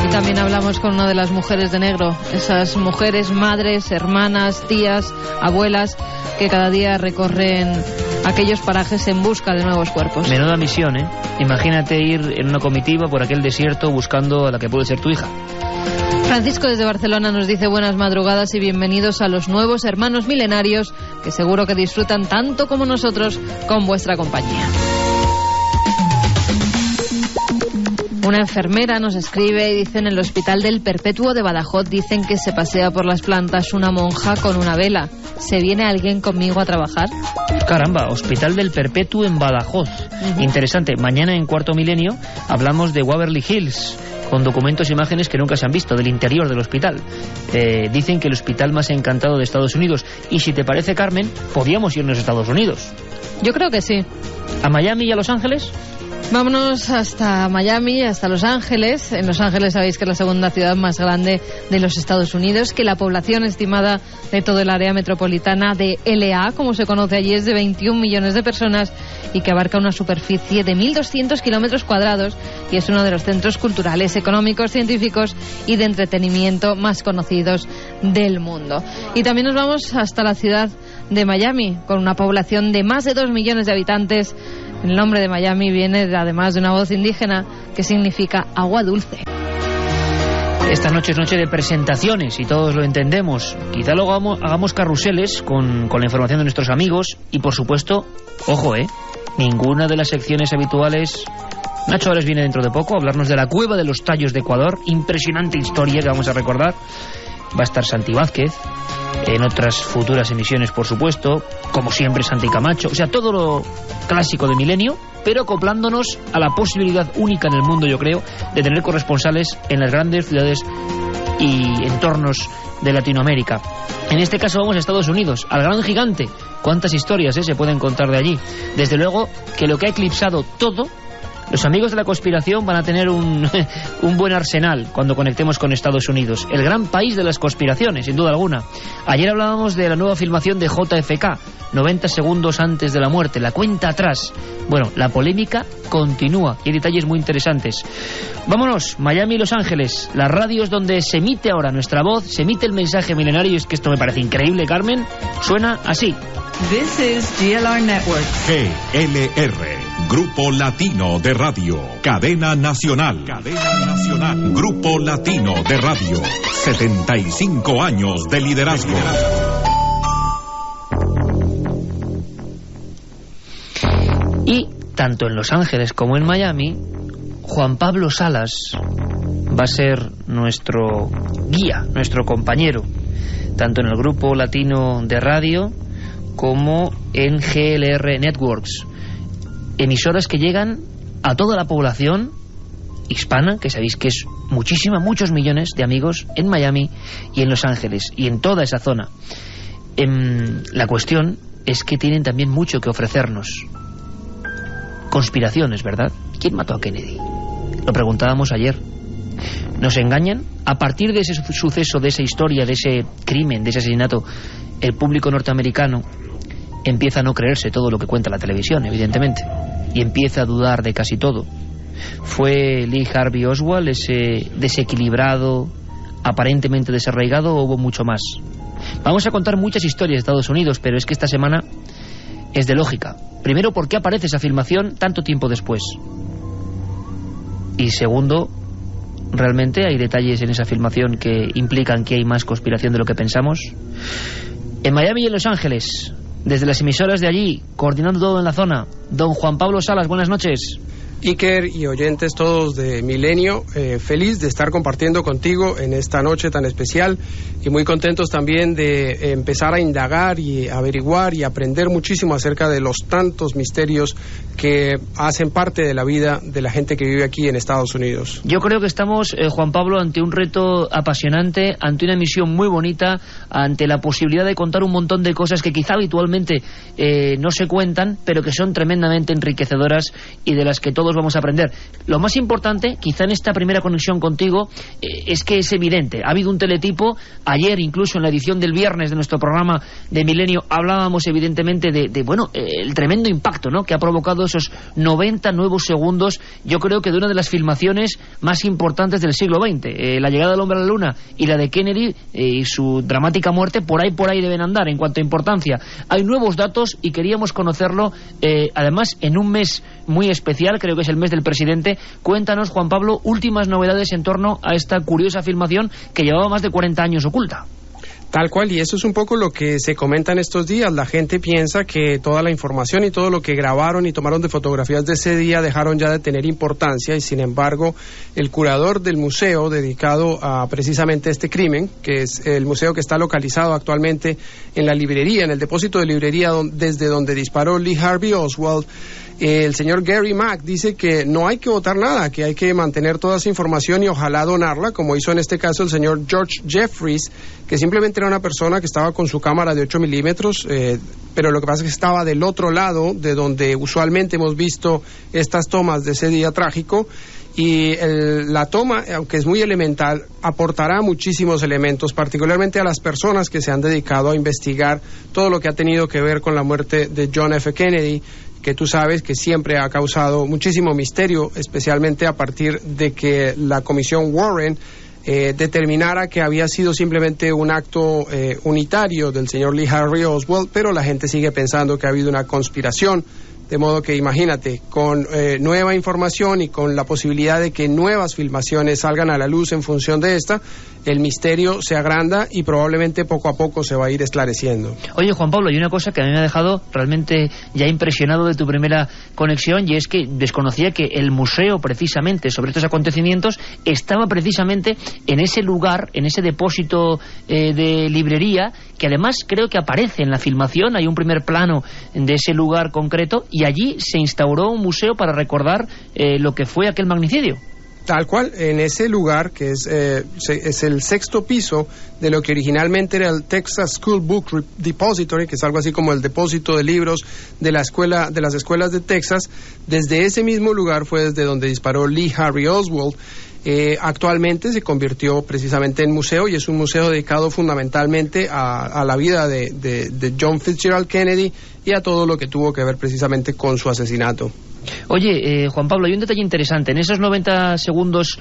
Y también hablamos con una de las mujeres de negro, esas mujeres, madres, hermanas, tías, abuelas, que cada día recorren aquellos parajes en busca de nuevos cuerpos. Menuda misión, ¿eh? Imagínate ir en una comitiva por aquel desierto buscando a la que puede ser tu hija. Francisco desde Barcelona nos dice buenas madrugadas y bienvenidos a los nuevos hermanos milenarios que seguro que disfrutan tanto como nosotros con vuestra compañía. Una enfermera nos escribe y dice: en el Hospital del Perpetuo de Badajoz dicen que se pasea por las plantas una monja con una vela. ¿Se viene alguien conmigo a trabajar? Caramba, Hospital del Perpetuo en Badajoz. Interesante. Mañana en Cuarto Milenio hablamos de Waverly Hills, con documentos e imágenes que nunca se han visto del interior del hospital. Dicen que el hospital más encantado de Estados Unidos. Y si te parece, Carmen, podíamos irnos a Estados Unidos. Yo creo que sí. ¿A Miami y a Los Ángeles? Vámonos hasta Miami, hasta Los Ángeles. En Los Ángeles sabéis que es la segunda ciudad más grande de los Estados Unidos, que la población estimada de todo el área metropolitana de LA, como se conoce allí, es de 21 millones de personas y que abarca una superficie de 1.200 kilómetros cuadrados y es uno de los centros culturales, económicos, científicos y de entretenimiento más conocidos del mundo. Y también nos vamos hasta la ciudad de Miami, con una población de más de 2 millones de habitantes. El nombre de Miami viene además de una voz indígena que significa agua dulce. Esta noche es noche de presentaciones y todos lo entendemos. Quizá luego hagamos carruseles con la información de nuestros amigos y, por supuesto, ojo, ninguna de las secciones habituales. Nacho Ares viene dentro de poco a hablarnos de la Cueva de los Tallos de Ecuador. Impresionante historia que vamos a recordar. Va a estar Santi Vázquez, en otras futuras emisiones, por supuesto, como siempre Santi Camacho, o sea, todo lo clásico de Milenio, pero acoplándonos a la posibilidad única en el mundo, yo creo, de tener corresponsales en las grandes ciudades y entornos de Latinoamérica. En este caso vamos a Estados Unidos, al gran gigante. Cuántas historias se pueden contar de allí. Desde luego que lo que ha eclipsado todo, los amigos de la conspiración van a tener un buen arsenal cuando conectemos con Estados Unidos. El gran país de las conspiraciones, sin duda alguna. Ayer hablábamos de la nueva filmación de JFK, 90 segundos antes de la muerte, la cuenta atrás. Bueno, la polémica continúa y hay detalles muy interesantes. Vámonos, Miami y Los Ángeles, las radios donde se emite ahora nuestra voz, se emite el mensaje milenario. Y es que esto me parece increíble, Carmen. Suena así. This is GLR Network. GLR, Grupo Latino de Radio, Cadena Nacional. Cadena Nacional. Grupo Latino de Radio, 75 años de liderazgo. Y tanto en Los Ángeles como en Miami, Juan Pablo Salas va a ser nuestro guía, nuestro compañero, tanto en el Grupo Latino de Radio como en GLR Networks. emisoras que llegan a toda la población hispana, que sabéis que es muchísima, muchos millones de amigos en Miami y en Los Ángeles y en toda esa zona. La cuestión es que tienen también mucho que ofrecernos. Conspiraciones, ¿verdad? ¿Quién mató a Kennedy? Lo preguntábamos ayer. ¿Nos engañan? A partir de ese suceso, de esa historia, de ese crimen, de ese asesinato, el público norteamericano empieza a no creerse todo lo que cuenta la televisión, evidentemente, y empieza a dudar de casi todo. ¿Fue Lee Harvey Oswald ese desequilibrado, aparentemente desarraigado, o hubo mucho más? Vamos a contar muchas historias de Estados Unidos, pero es que esta semana es de lógica. Primero, ¿por qué aparece esa filmación tanto tiempo después? Y segundo, ¿realmente hay detalles en esa filmación que implican que hay más conspiración de lo que pensamos? En Miami y en Los Ángeles, desde las emisoras de allí, coordinando todo en la zona, don Juan Pablo Salas, buenas noches. Iker y oyentes todos de Milenio, feliz de estar compartiendo contigo en esta noche tan especial y muy contentos también de empezar a indagar y averiguar y aprender muchísimo acerca de los tantos misterios que hacen parte de la vida de la gente que vive aquí en Estados Unidos. Yo creo que estamos, Juan Pablo, ante un reto apasionante, ante una misión muy bonita, ante la posibilidad de contar un montón de cosas que quizá habitualmente no se cuentan, pero que son tremendamente enriquecedoras y de las que todos vamos a aprender. Lo más importante, quizá en esta primera conexión contigo, es que es evidente. Ha habido un teletipo. Ayer, incluso en la edición del viernes de nuestro programa de Milenio, hablábamos evidentemente de el tremendo impacto, ¿no?, que ha provocado esos 90 nuevos segundos, yo creo que de una de las filmaciones más importantes del siglo XX. La llegada del hombre a la luna y la de Kennedy y su dramática muerte, por ahí deben andar en cuanto a importancia. Hay nuevos datos y queríamos conocerlo, además en un mes muy especial, creo que es el mes del presidente. Cuéntanos, Juan Pablo, últimas novedades en torno a esta curiosa filmación que llevaba más de 40 años oculta. Tal cual, y eso es un poco lo que se comenta en estos días. La gente piensa que toda la información y todo lo que grabaron y tomaron de fotografías de ese día dejaron ya de tener importancia, y sin embargo el curador del museo dedicado a precisamente este crimen, que es el museo que está localizado actualmente en la librería, en el depósito de librería desde donde disparó Lee Harvey Oswald, el señor Gary Mack dice que no hay que votar nada, que hay que mantener toda esa información y ojalá donarla, como hizo en este caso el señor George Jeffries, que simplemente era una persona que estaba con su cámara de 8 milímetros, pero lo que pasa es que estaba del otro lado de donde usualmente hemos visto estas tomas de ese día trágico. Y la toma, aunque es muy elemental, aportará muchísimos elementos, particularmente a las personas que se han dedicado a investigar todo lo que ha tenido que ver con la muerte de John F. Kennedy, que tú sabes que siempre ha causado muchísimo misterio, especialmente a partir de que la comisión Warren determinara que había sido simplemente un acto unitario del señor Lee Harvey Oswald, pero la gente sigue pensando que ha habido una conspiración. De modo que imagínate, con nueva información y con la posibilidad de que nuevas filmaciones salgan a la luz en función de esta, el misterio se agranda y probablemente poco a poco se va a ir esclareciendo. Oye, Juan Pablo, hay una cosa que a mí me ha dejado realmente ya impresionado de tu primera conexión, y es que desconocía que el museo, precisamente, sobre estos acontecimientos, estaba precisamente en ese lugar, en ese depósito de librería, que además creo que aparece en la filmación. Hay un primer plano de ese lugar concreto, y allí se instauró un museo para recordar lo que fue aquel magnicidio. Tal cual, en ese lugar, que es el sexto piso de lo que originalmente era el Texas School Book Depository, que es algo así como el depósito de libros de la escuela, de las escuelas de Texas. Desde ese mismo lugar fue desde donde disparó Lee Harvey Oswald. Actualmente se convirtió precisamente en museo, y es un museo dedicado fundamentalmente a la vida de John Fitzgerald Kennedy y a todo lo que tuvo que ver precisamente con su asesinato. Oye, Juan Pablo, hay un detalle interesante. En esos 90 segundos,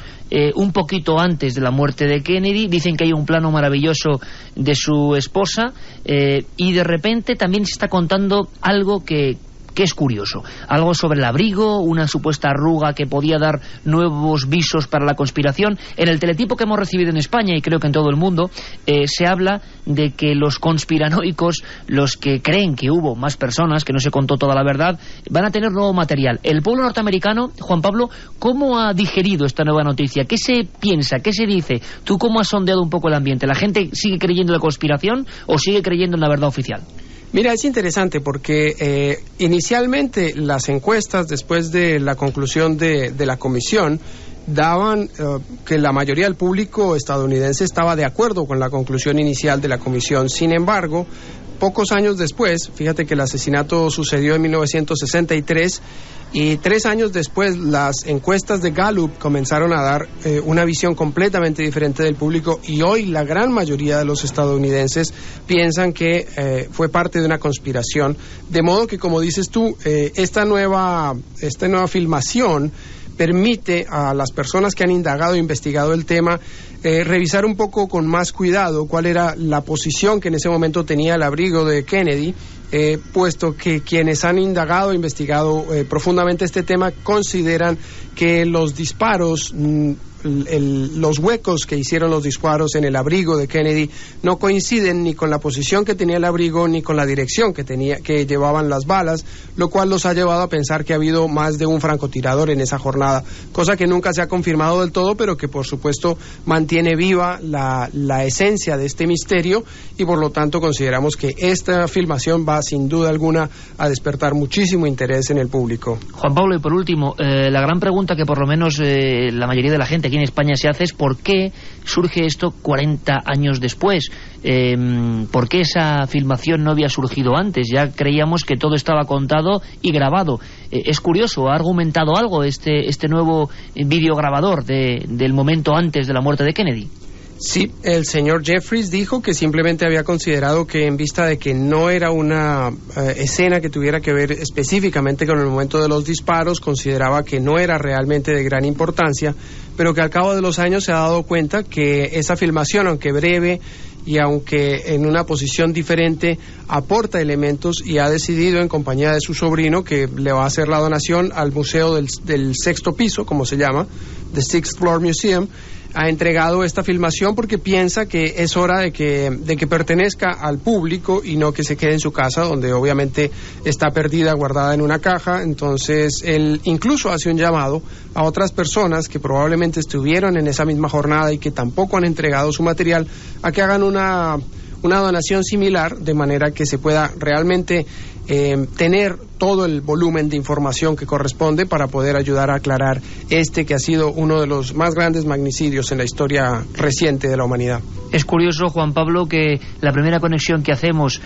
un poquito antes de la muerte de Kennedy, dicen que hay un plano maravilloso de su esposa, y de repente también se está contando algo que es curioso, algo sobre el abrigo, una supuesta arruga que podía dar nuevos visos para la conspiración. En el teletipo que hemos recibido en España, y creo que en todo el mundo, se habla de que los conspiranoicos, los que creen que hubo más personas, que no se contó toda la verdad, van a tener nuevo material. El pueblo norteamericano, Juan Pablo, ¿cómo ha digerido esta nueva noticia? ¿Qué se piensa? ¿Qué se dice? ¿Tú cómo has sondeado un poco el ambiente? ¿La gente sigue creyendo en la conspiración o sigue creyendo en la verdad oficial? Mira, es interesante porque inicialmente las encuestas, después de la conclusión de la comisión, daban que la mayoría del público estadounidense estaba de acuerdo con la conclusión inicial de la comisión. Sin embargo, pocos años después, fíjate que el asesinato sucedió en 1963 y 3 años después las encuestas de Gallup comenzaron a dar una visión completamente diferente del público, y hoy la gran mayoría de los estadounidenses piensan que fue parte de una conspiración. De modo que, como dices tú, esta nueva filmación permite a las personas que han indagado e investigado el tema revisar un poco con más cuidado cuál era la posición que en ese momento tenía el abrigo de Kennedy, puesto que quienes han indagado e investigado profundamente este tema consideran que los disparos, los huecos que hicieron los disparos en el abrigo de Kennedy no coinciden ni con la posición que tenía el abrigo ni con la dirección que llevaban las balas, lo cual los ha llevado a pensar que ha habido más de un francotirador en esa jornada, cosa que nunca se ha confirmado del todo, pero que por supuesto mantiene viva la esencia de este misterio, y por lo tanto consideramos que esta filmación va sin duda alguna a despertar muchísimo interés en el público. Juan Pablo, y por último, la gran pregunta que por lo menos la mayoría de la gente aquí en España se hace es ¿por qué surge esto 40 años después? ¿Por qué esa filmación no había surgido antes? Ya creíamos que todo estaba contado y grabado. Es curioso, ¿ha argumentado algo este nuevo videograbador del momento antes de la muerte de Kennedy? Sí, el señor Jeffries dijo que simplemente había considerado que, en vista de que no era una escena que tuviera que ver específicamente con el momento de los disparos, consideraba que no era realmente de gran importancia, pero que al cabo de los años se ha dado cuenta que esa filmación, aunque breve y aunque en una posición diferente, aporta elementos, y ha decidido, en compañía de su sobrino, que le va a hacer la donación al museo del sexto piso, como se llama, The Sixth Floor Museum. Ha entregado esta filmación porque piensa que es hora de que pertenezca al público y no que se quede en su casa, donde obviamente está perdida, guardada en una caja. Entonces él incluso hace un llamado a otras personas que probablemente estuvieron en esa misma jornada y que tampoco han entregado su material, a que hagan una donación similar, de manera que se pueda realmente tener todo el volumen de información que corresponde para poder ayudar a aclarar que ha sido uno de los más grandes magnicidios en la historia reciente de la humanidad. Es curioso, Juan Pablo, que la primera conexión que hacemos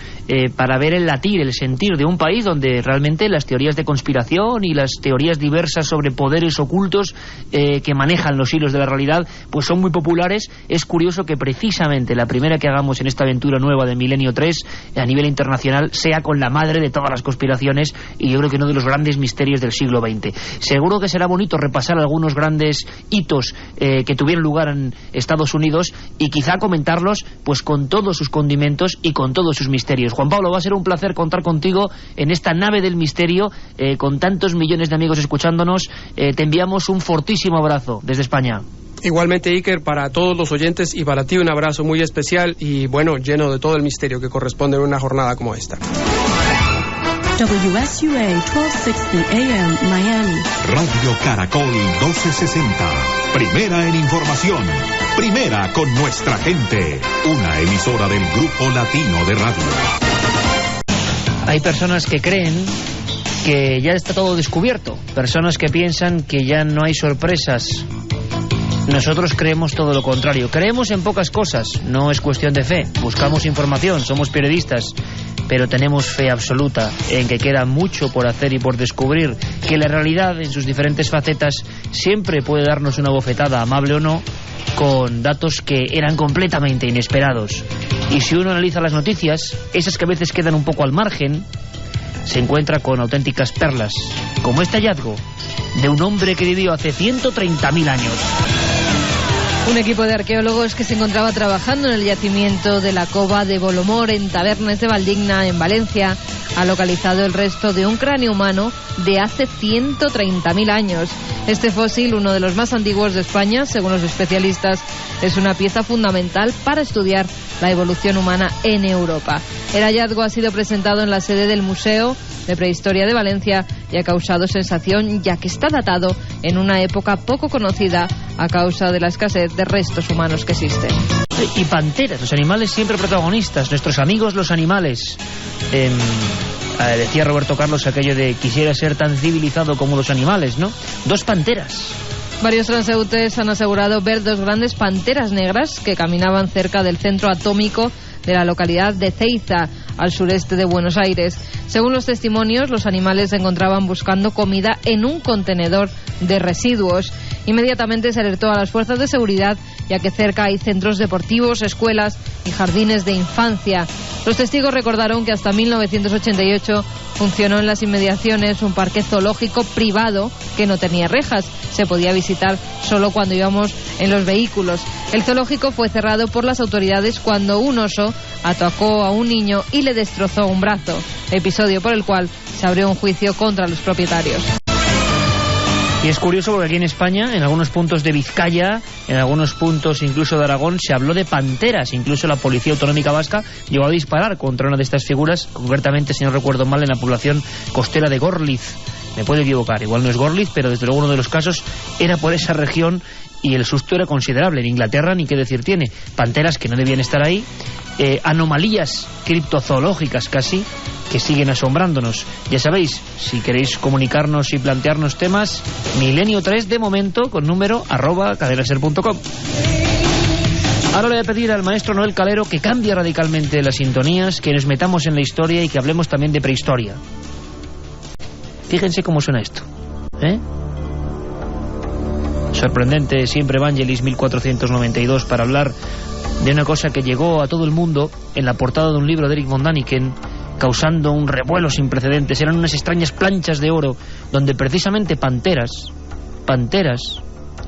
para ver el latir, el sentir de un país donde realmente las teorías de conspiración y las teorías diversas sobre poderes ocultos que manejan los hilos de la realidad pues son muy populares, es curioso que precisamente la primera que hagamos en esta aventura nueva de Milenio 3 a nivel internacional sea con la madre de todas las conspiraciones, y yo creo que uno de los grandes misterios del siglo XX. Seguro que será bonito repasar algunos grandes hitos que tuvieron lugar en Estados Unidos y quizá comentarlos pues con todos sus condimentos y con todos sus misterios. Juan Pablo, va a ser un placer contar contigo en esta nave del misterio, con tantos millones de amigos escuchándonos. Te enviamos un fortísimo abrazo desde España. Igualmente, Iker, para todos los oyentes y para ti un abrazo muy especial y bueno, lleno de todo el misterio que corresponde en una jornada como esta. WSUA 1260 AM, Miami. Radio Caracol 1260. Primera en información. Primera con nuestra gente. Una emisora del Grupo Latino de Radio. Hay personas que creen que ya está todo descubierto. Personas que piensan que ya no hay sorpresas. Nosotros creemos todo lo contrario. Creemos en pocas cosas. No es cuestión de fe. Buscamos información. Somos periodistas. Pero tenemos fe absoluta en que queda mucho por hacer y por descubrir, que la realidad en sus diferentes facetas siempre puede darnos una bofetada, amable o no, con datos que eran completamente inesperados. Y si uno analiza las noticias, esas que a veces quedan un poco al margen, se encuentra con auténticas perlas, como este hallazgo de un hombre que vivió hace 130.000 años. Un equipo de arqueólogos que se encontraba trabajando en el yacimiento de la Cova de Bolomor, en Tabernes de Valdigna, en Valencia, ha localizado el resto de un cráneo humano de hace 130.000 años. Este fósil, uno de los más antiguos de España, según los especialistas, es una pieza fundamental para estudiar la evolución humana en Europa. El hallazgo ha sido presentado en la sede del Museo de Prehistoria de Valencia y ha causado sensación ya que está datado en una época poco conocida a causa de la escasez de restos humanos que existen. Y panteras, los animales siempre protagonistas, nuestros amigos los animales. Decía Roberto Carlos aquello de quisiera ser tan civilizado como los animales, ¿no? 2 panteras. Varios transeúntes han asegurado ver 2 grandes panteras negras que caminaban cerca del centro atómico de la localidad de Ceiza, al sureste de Buenos Aires. Según los testimonios, los animales se encontraban buscando comida en un contenedor de residuos. Inmediatamente se alertó a las fuerzas de seguridad, ya que cerca hay centros deportivos, escuelas y jardines de infancia. Los testigos recordaron que hasta 1988 funcionó en las inmediaciones un parque zoológico privado que no tenía rejas. Se podía visitar solo cuando íbamos en los vehículos. El zoológico fue cerrado por las autoridades cuando un oso atacó a un niño y le destrozó un brazo, episodio por el cual se abrió un juicio contra los propietarios. Y es curioso porque aquí en España, en algunos puntos de Vizcaya, en algunos puntos incluso de Aragón, se habló de panteras. Incluso la Policía Autonómica Vasca llegó a disparar contra una de estas figuras, concretamente, si no recuerdo mal, en la población costera de Gorliz. Me puedo equivocar, igual no es Gorliz, pero desde luego uno de los casos era por esa región y el susto era considerable. En Inglaterra, ni qué decir tiene, panteras que no debían estar ahí, anomalías criptozoológicas casi, que siguen asombrándonos. Ya sabéis, si queréis comunicarnos y plantearnos temas, Milenio 3 de momento con número @cadenaser.com. Ahora le voy a pedir al maestro Noel Calero que cambie radicalmente las sintonías, que nos metamos en la historia y que hablemos también de prehistoria. Fíjense cómo suena esto, Sorprendente, siempre Evangelis 1492, para hablar de una cosa que llegó a todo el mundo en la portada de un libro de Eric von Daniken, causando un revuelo sin precedentes. Eran unas extrañas planchas de oro donde precisamente panteras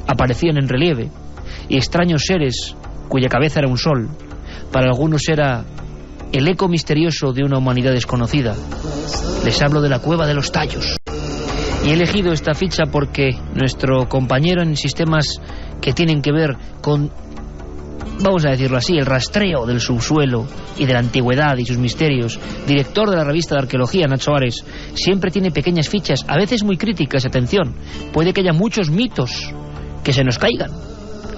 aparecían en relieve, y extraños seres cuya cabeza era un sol. Para algunos era el eco misterioso de una humanidad desconocida. Les hablo de la Cueva de los Tallos. Y he elegido esta ficha porque nuestro compañero en sistemas que tienen que ver con, vamos a decirlo así, el rastreo del subsuelo y de la antigüedad y sus misterios, director de la revista de arqueología, Nacho Ares, siempre tiene pequeñas fichas, a veces muy críticas. Atención, puede que haya muchos mitos que se nos caigan,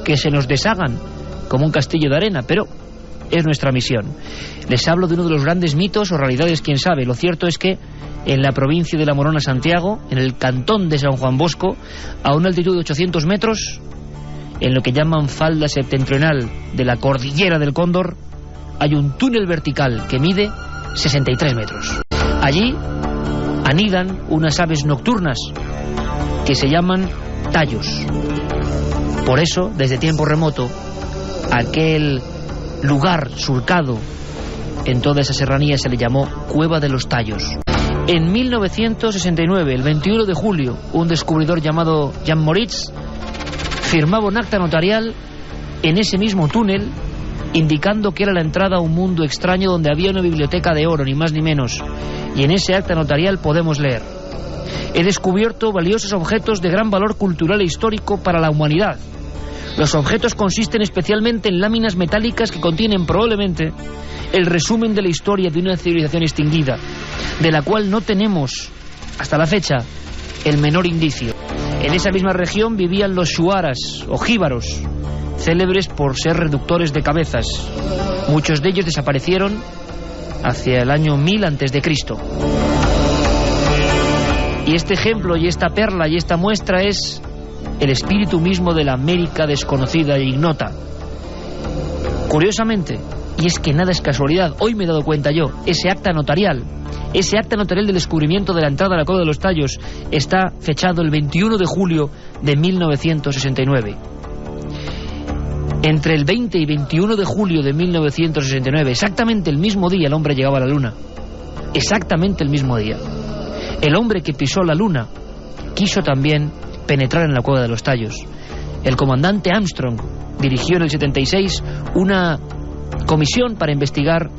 que se nos deshagan como un castillo de arena, pero es nuestra misión. Les hablo de uno de los grandes mitos, o realidades, quién sabe. Lo cierto es que en la provincia de La Morona, Santiago, en el cantón de San Juan Bosco, a una altitud de 800 metros, en lo que llaman falda septentrional de la cordillera del Cóndor, hay un túnel vertical que mide 63 metros. Allí anidan unas aves nocturnas que se llaman tallos. Por eso, desde tiempo remoto, aquel lugar surcado en toda esa serranía se le llamó Cueva de los Tallos. En 1969, el 21 de julio, un descubridor llamado Jan Moritz firmaba un acta notarial en ese mismo túnel, indicando que era la entrada a un mundo extraño donde había una biblioteca de oro, ni más ni menos. Y en ese acta notarial podemos leer: he descubierto valiosos objetos de gran valor cultural e histórico para la humanidad. Los objetos consisten especialmente en láminas metálicas que contienen probablemente el resumen de la historia de una civilización extinguida, de la cual no tenemos, hasta la fecha, el menor indicio. En esa misma región vivían los shuaras, o jíbaros, célebres por ser reductores de cabezas. Muchos de ellos desaparecieron hacia el año 1000 a.C. Y este ejemplo, y esta perla, y esta muestra es el espíritu mismo de la América desconocida e ignota. Curiosamente, y es que nada es casualidad, hoy me he dado cuenta yo, ese acta notarial del descubrimiento de la entrada a la Cueva de los Tallos está fechado el 21 de julio de 1969. Entre el 20 y 21 de julio de 1969, exactamente el mismo día, el hombre llegaba a la Luna. Exactamente el mismo día. El hombre que pisó la Luna quiso también penetrar en la Cueva de los Tallos. El comandante Armstrong dirigió en el 76 una comisión para investigar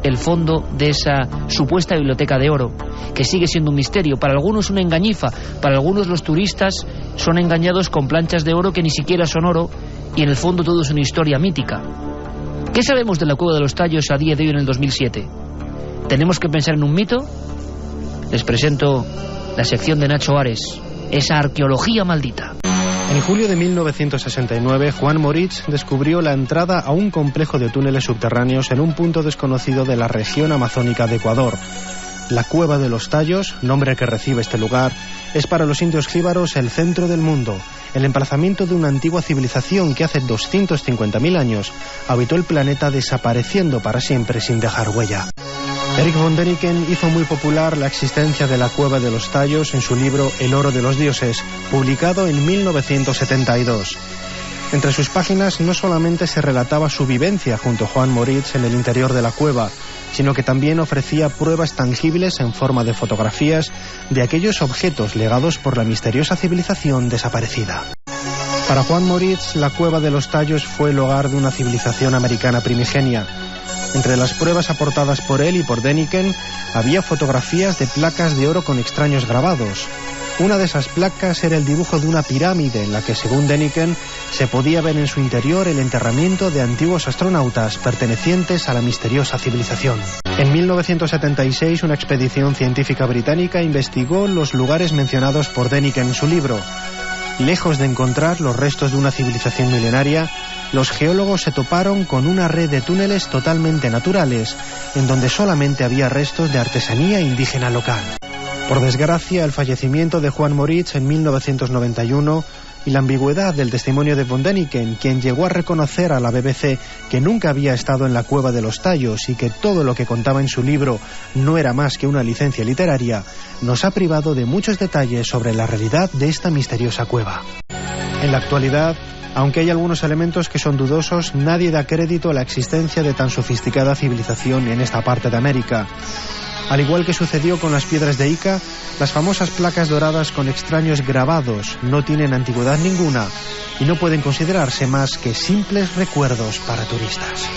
el fondo de esa supuesta biblioteca de oro, que sigue siendo un misterio. Para algunos una engañifa, para algunos los turistas son engañados con planchas de oro que ni siquiera son oro, y en el fondo todo es una historia mítica. ¿Qué sabemos de la Cueva de los Tallos a día de hoy en el 2007? ¿Tenemos que pensar en un mito? les presento la sección de Nacho Ares, esa arqueología maldita. En julio de 1969, Juan Moritz descubrió la entrada a un complejo de túneles subterráneos en un punto desconocido de la región amazónica de Ecuador. La Cueva de los Tallos, nombre que recibe este lugar, es para los indios jíbaros el centro del mundo, el emplazamiento de una antigua civilización que hace 250.000 años habitó el planeta desapareciendo para siempre sin dejar huella. Erich von Däniken hizo muy popular la existencia de la Cueva de los Tallos en su libro El oro de los dioses, publicado en 1972. Entre sus páginas no solamente se relataba su vivencia junto a Juan Moritz en el interior de la cueva, sino que también ofrecía pruebas tangibles en forma de fotografías de aquellos objetos legados por la misteriosa civilización desaparecida. Para Juan Moritz, la Cueva de los Tallos fue el hogar de una civilización americana primigenia. Entre las pruebas aportadas por él y por Däniken había fotografías de placas de oro con extraños grabados. Una de esas placas era el dibujo de una pirámide en la que, según Däniken, se podía ver en su interior el enterramiento de antiguos astronautas pertenecientes a la misteriosa civilización. En 1976, una expedición científica británica investigó los lugares mencionados por Däniken en su libro. Lejos de encontrar los restos de una civilización milenaria, los geólogos se toparon con una red de túneles totalmente naturales, en donde solamente había restos de artesanía indígena local. Por desgracia, el fallecimiento de Juan Moritz en 1991 y la ambigüedad del testimonio de von Däniken, quien llegó a reconocer a la BBC que nunca había estado en la Cueva de los Tallos y que todo lo que contaba en su libro no era más que una licencia literaria, nos ha privado de muchos detalles sobre la realidad de esta misteriosa cueva. En la actualidad, aunque hay algunos elementos que son dudosos, nadie da crédito a la existencia de tan sofisticada civilización en esta parte de América. Al igual que sucedió con las piedras de Ica, las famosas placas doradas con extraños grabados no tienen antigüedad ninguna y no pueden considerarse más que simples recuerdos para turistas.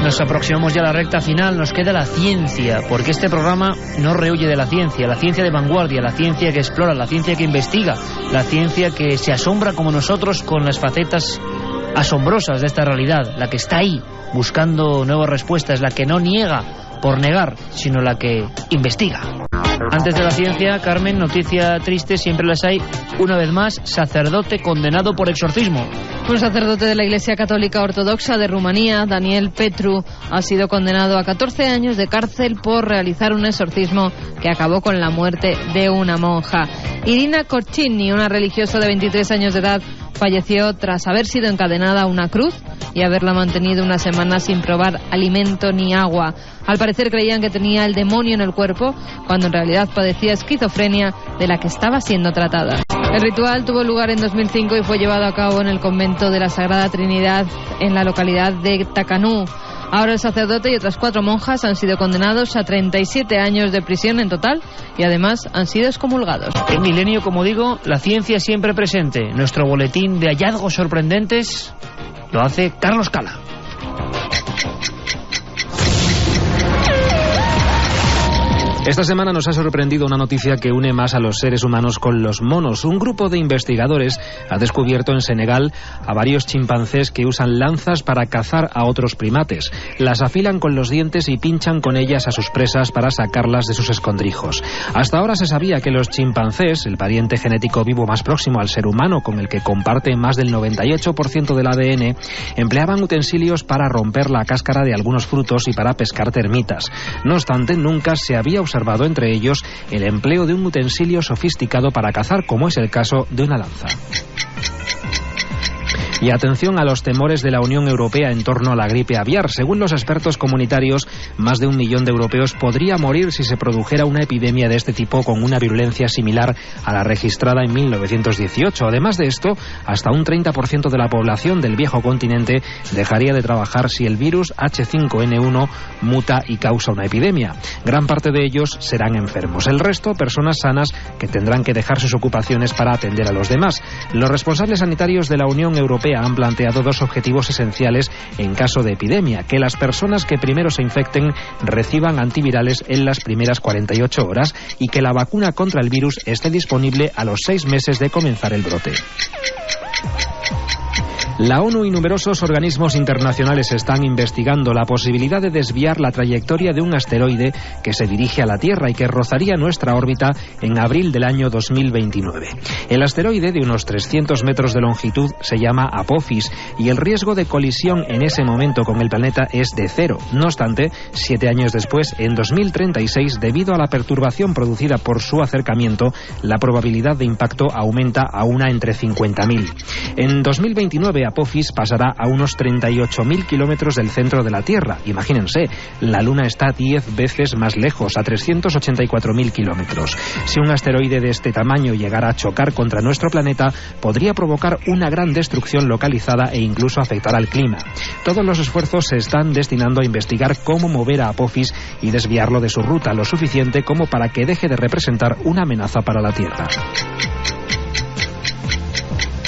Nos aproximamos ya a la recta final, nos queda la ciencia, porque este programa no rehuye de la ciencia de vanguardia, la ciencia que explora, la ciencia que investiga, la ciencia que se asombra como nosotros con las facetas asombrosas de esta realidad, la que está ahí buscando nuevas respuestas, la que no niega por negar, sino la que investiga. Antes de la ciencia, Carmen, noticia triste, siempre las hay. Una vez más, sacerdote condenado por exorcismo. Un sacerdote de la Iglesia Católica Ortodoxa de Rumanía, Daniel Petru, ha sido condenado a 14 años de cárcel por realizar un exorcismo que acabó con la muerte de una monja. Irina Corcini, una religiosa de 23 años de edad, falleció tras haber sido encadenada a una cruz y haberla mantenido una semana sin probar alimento ni agua. Al parecer creían que tenía el demonio en el cuerpo, cuando en realidad padecía esquizofrenia de la que estaba siendo tratada. El ritual tuvo lugar en 2005 y fue llevado a cabo en el convento de la Sagrada Trinidad en la localidad de Tacanú. Ahora el sacerdote y otras 4 monjas han sido condenados a 37 años de prisión en total y además han sido excomulgados. En Milenio, como digo, la ciencia siempre presente. Nuestro boletín de hallazgos sorprendentes lo hace Carlos Cala. Esta semana nos ha sorprendido una noticia que une más a los seres humanos con los monos. Un grupo de investigadores ha descubierto en Senegal a varios chimpancés que usan lanzas para cazar a otros primates. Las afilan con los dientes y pinchan con ellas a sus presas para sacarlas de sus escondrijos. Hasta ahora se sabía que los chimpancés, el pariente genético vivo más próximo al ser humano, con el que comparte más del 98% del ADN, empleaban utensilios para romper la cáscara de algunos frutos y para pescar termitas. No obstante, nunca se había observado entre ellos el empleo de un utensilio sofisticado para cazar, como es el caso de una lanza. Y atención a los temores de la Unión Europea en torno a la gripe aviar. Según los expertos comunitarios, más de 1 millón de europeos podría morir si se produjera una epidemia de este tipo con una virulencia similar a la registrada en 1918. Además de esto, hasta un 30% de la población del viejo continente dejaría de trabajar si el virus H5N1 muta y causa una epidemia. Gran parte de ellos serán enfermos. El resto, personas sanas que tendrán que dejar sus ocupaciones para atender a los demás. Los responsables sanitarios de la Unión Europea han planteado 2 objetivos esenciales en caso de epidemia: que las personas que primero se infecten reciban antivirales en las primeras 48 horas y que la vacuna contra el virus esté disponible a los 6 meses de comenzar el brote. La ONU y numerosos organismos internacionales están investigando la posibilidad de desviar la trayectoria de un asteroide que se dirige a la Tierra y que rozaría nuestra órbita en abril del año 2029. El asteroide, de unos 300 metros de longitud, se llama Apophis y el riesgo de colisión en ese momento con el planeta es de 0. No obstante, 7 años después, en 2036, debido a la perturbación producida por su acercamiento, la probabilidad de impacto aumenta a una entre 50.000. En 2029, Apophis pasará a unos 38.000 kilómetros del centro de la Tierra. Imagínense, la Luna está 10 veces más lejos, a 384.000 kilómetros. Si un asteroide de este tamaño llegara a chocar contra nuestro planeta, podría provocar una gran destrucción localizada e incluso afectar al clima. Todos los esfuerzos se están destinando a investigar cómo mover a Apophis y desviarlo de su ruta lo suficiente como para que deje de representar una amenaza para la Tierra.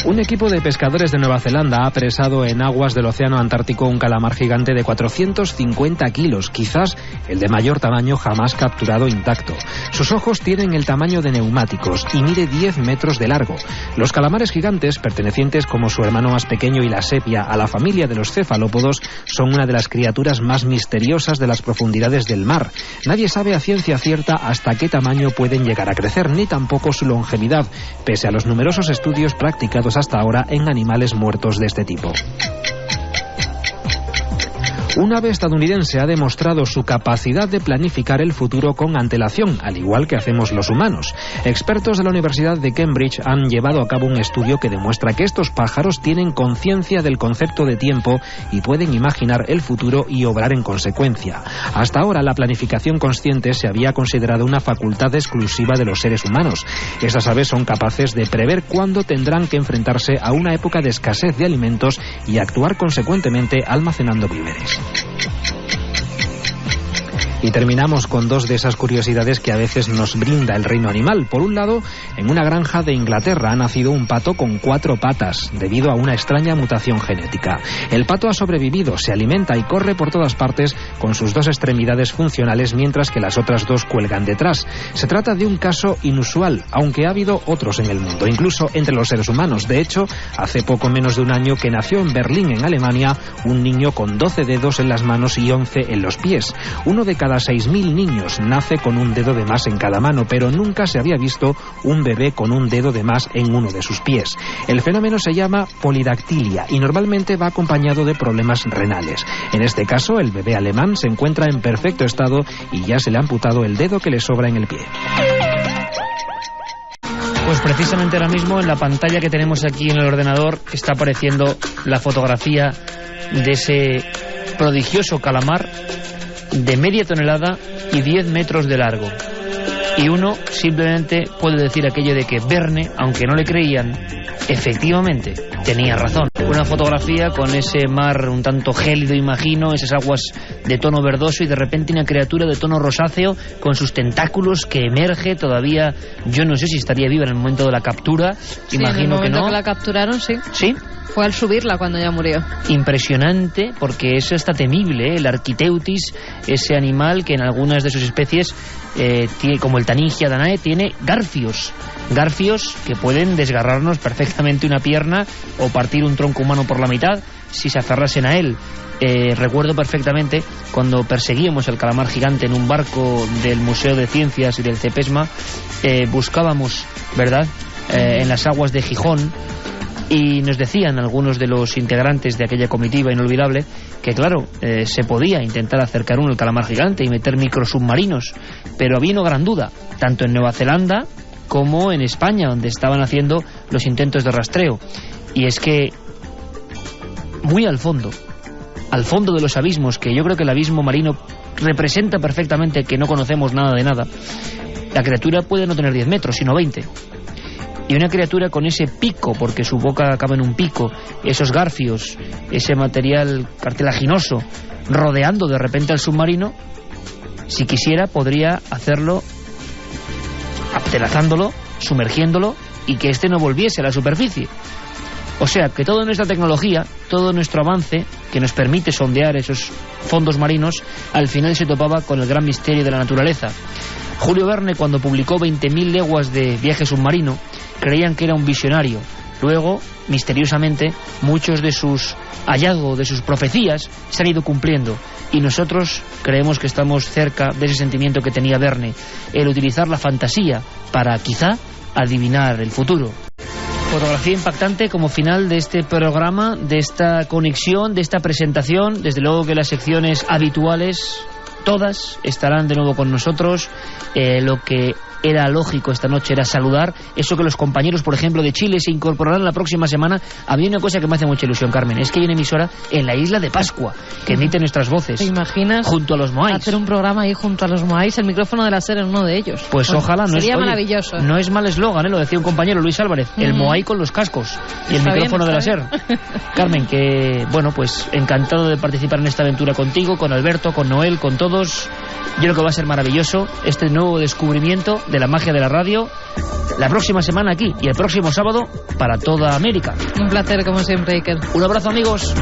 Un equipo de pescadores de Nueva Zelanda ha apresado en aguas del océano Antártico un calamar gigante de 450 kilos, quizás el de mayor tamaño jamás capturado intacto. Sus ojos tienen el tamaño de neumáticos y mide 10 metros de largo. Los calamares gigantes, pertenecientes como su hermano más pequeño y la sepia a la familia de los cefalópodos, son una de las criaturas más misteriosas de las profundidades del mar. Nadie sabe a ciencia cierta hasta qué tamaño pueden llegar a crecer, ni tampoco su longevidad, pese a los numerosos estudios practicados hasta ahora en animales muertos de este tipo. Un ave estadounidense ha demostrado su capacidad de planificar el futuro con antelación, al igual que hacemos los humanos. Expertos de la Universidad de Cambridge han llevado a cabo un estudio que demuestra que estos pájaros tienen conciencia del concepto de tiempo y pueden imaginar el futuro y obrar en consecuencia. Hasta ahora, la planificación consciente se había considerado una facultad exclusiva de los seres humanos. Estas aves son capaces de prever cuándo tendrán que enfrentarse a una época de escasez de alimentos y actuar consecuentemente almacenando víveres. Y terminamos con dos de esas curiosidades que a veces nos brinda el reino animal. Por un lado, en una granja de Inglaterra ha nacido un pato con 4 patas, debido a una extraña mutación genética. El pato ha sobrevivido, se alimenta y corre por todas partes con sus 2 extremidades funcionales, mientras que las otras 2 cuelgan detrás. Se trata de un caso inusual, aunque ha habido otros en el mundo, incluso entre los seres humanos. De hecho, hace poco menos de un año que nació en Berlín, en Alemania, un niño con 12 dedos en las manos y 11 en los pies. Uno de cada 6.000 niños nace con un dedo de más en cada mano, pero nunca se había visto un bebé con un dedo de más en uno de sus pies. El fenómeno se llama polidactilia y normalmente va acompañado de problemas renales. En este caso, el bebé alemán se encuentra en perfecto estado y ya se le ha amputado el dedo que le sobra en el pie. Pues precisamente ahora mismo en la pantalla que tenemos aquí en el ordenador está apareciendo la fotografía de ese prodigioso calamar de media tonelada y 10 metros de largo. Y uno simplemente puede decir aquello de que Verne, aunque no le creían, efectivamente tenía razón. Una fotografía con ese mar un tanto gélido, imagino, esas aguas de tono verdoso y de repente una criatura de tono rosáceo con sus tentáculos que emerge todavía. Yo no sé si estaría viva en el momento de la captura. Sí, imagino en el momento que no. Que la capturaron, sí. ¿Sí? Fue al subirla cuando ya murió. Impresionante, porque eso está temible, ¿eh? El Architeuthis, ese animal que en algunas de sus especies, tiene, como el Taningia danae, tiene garfios que pueden desgarrarnos perfectamente una pierna o partir un tronco humano por la mitad si se aferrasen a él. Recuerdo perfectamente cuando perseguíamos el calamar gigante en un barco del Museo de Ciencias y del CEPESMA, buscábamos, ¿verdad?, en las aguas de Gijón. Y nos decían algunos de los integrantes de aquella comitiva inolvidable que, claro, se podía intentar acercar uno al calamar gigante y meter microsubmarinos, pero había una gran duda, tanto en Nueva Zelanda como en España, donde estaban haciendo los intentos de rastreo. Y es que muy al fondo de los abismos, que yo creo que el abismo marino representa perfectamente que no conocemos nada de nada, la criatura puede no tener 10 metros, sino 20. Y una criatura con ese pico, porque su boca acaba en un pico, esos garfios, ese material cartilaginoso, rodeando de repente al submarino, si quisiera podría hacerlo apelazándolo, sumergiéndolo y que éste no volviese a la superficie. O sea, que toda nuestra tecnología, todo nuestro avance que nos permite sondear esos fondos marinos, al final se topaba con el gran misterio de la naturaleza. Julio Verne, cuando publicó 20.000 leguas de viaje submarino, creían que era un visionario, luego, misteriosamente, muchos de sus hallazgos, de sus profecías, se han ido cumpliendo. Y nosotros creemos que estamos cerca de ese sentimiento que tenía Verne, el utilizar la fantasía para, quizá, adivinar el futuro. Fotografía impactante como final de este programa, de esta conexión, de esta presentación. Desde luego que las secciones habituales, todas, estarán de nuevo con nosotros. Lo que era lógico esta noche era saludar. Eso que los compañeros, por ejemplo, de Chile se incorporarán la próxima semana. Había una cosa que me hace mucha ilusión, Carmen, es que hay una emisora en la isla de Pascua que emite nuestras voces. ¿Te imaginas? Junto a los Moais. Hacer un programa ahí junto a los Moais, el micrófono de la SER en uno de ellos. Pues ojalá. Sería maravilloso. No es mal eslogan, lo decía un compañero, Luis Álvarez. El Moai con los cascos y el micrófono de la SER. Carmen, que bueno, pues encantado de participar en esta aventura contigo, con Alberto, con Noel, con todos. Yo creo que va a ser maravilloso este nuevo descubrimiento de la magia de la radio. La próxima semana aquí y el próximo sábado para toda América. Un placer como siempre, Iker. Un abrazo, amigos.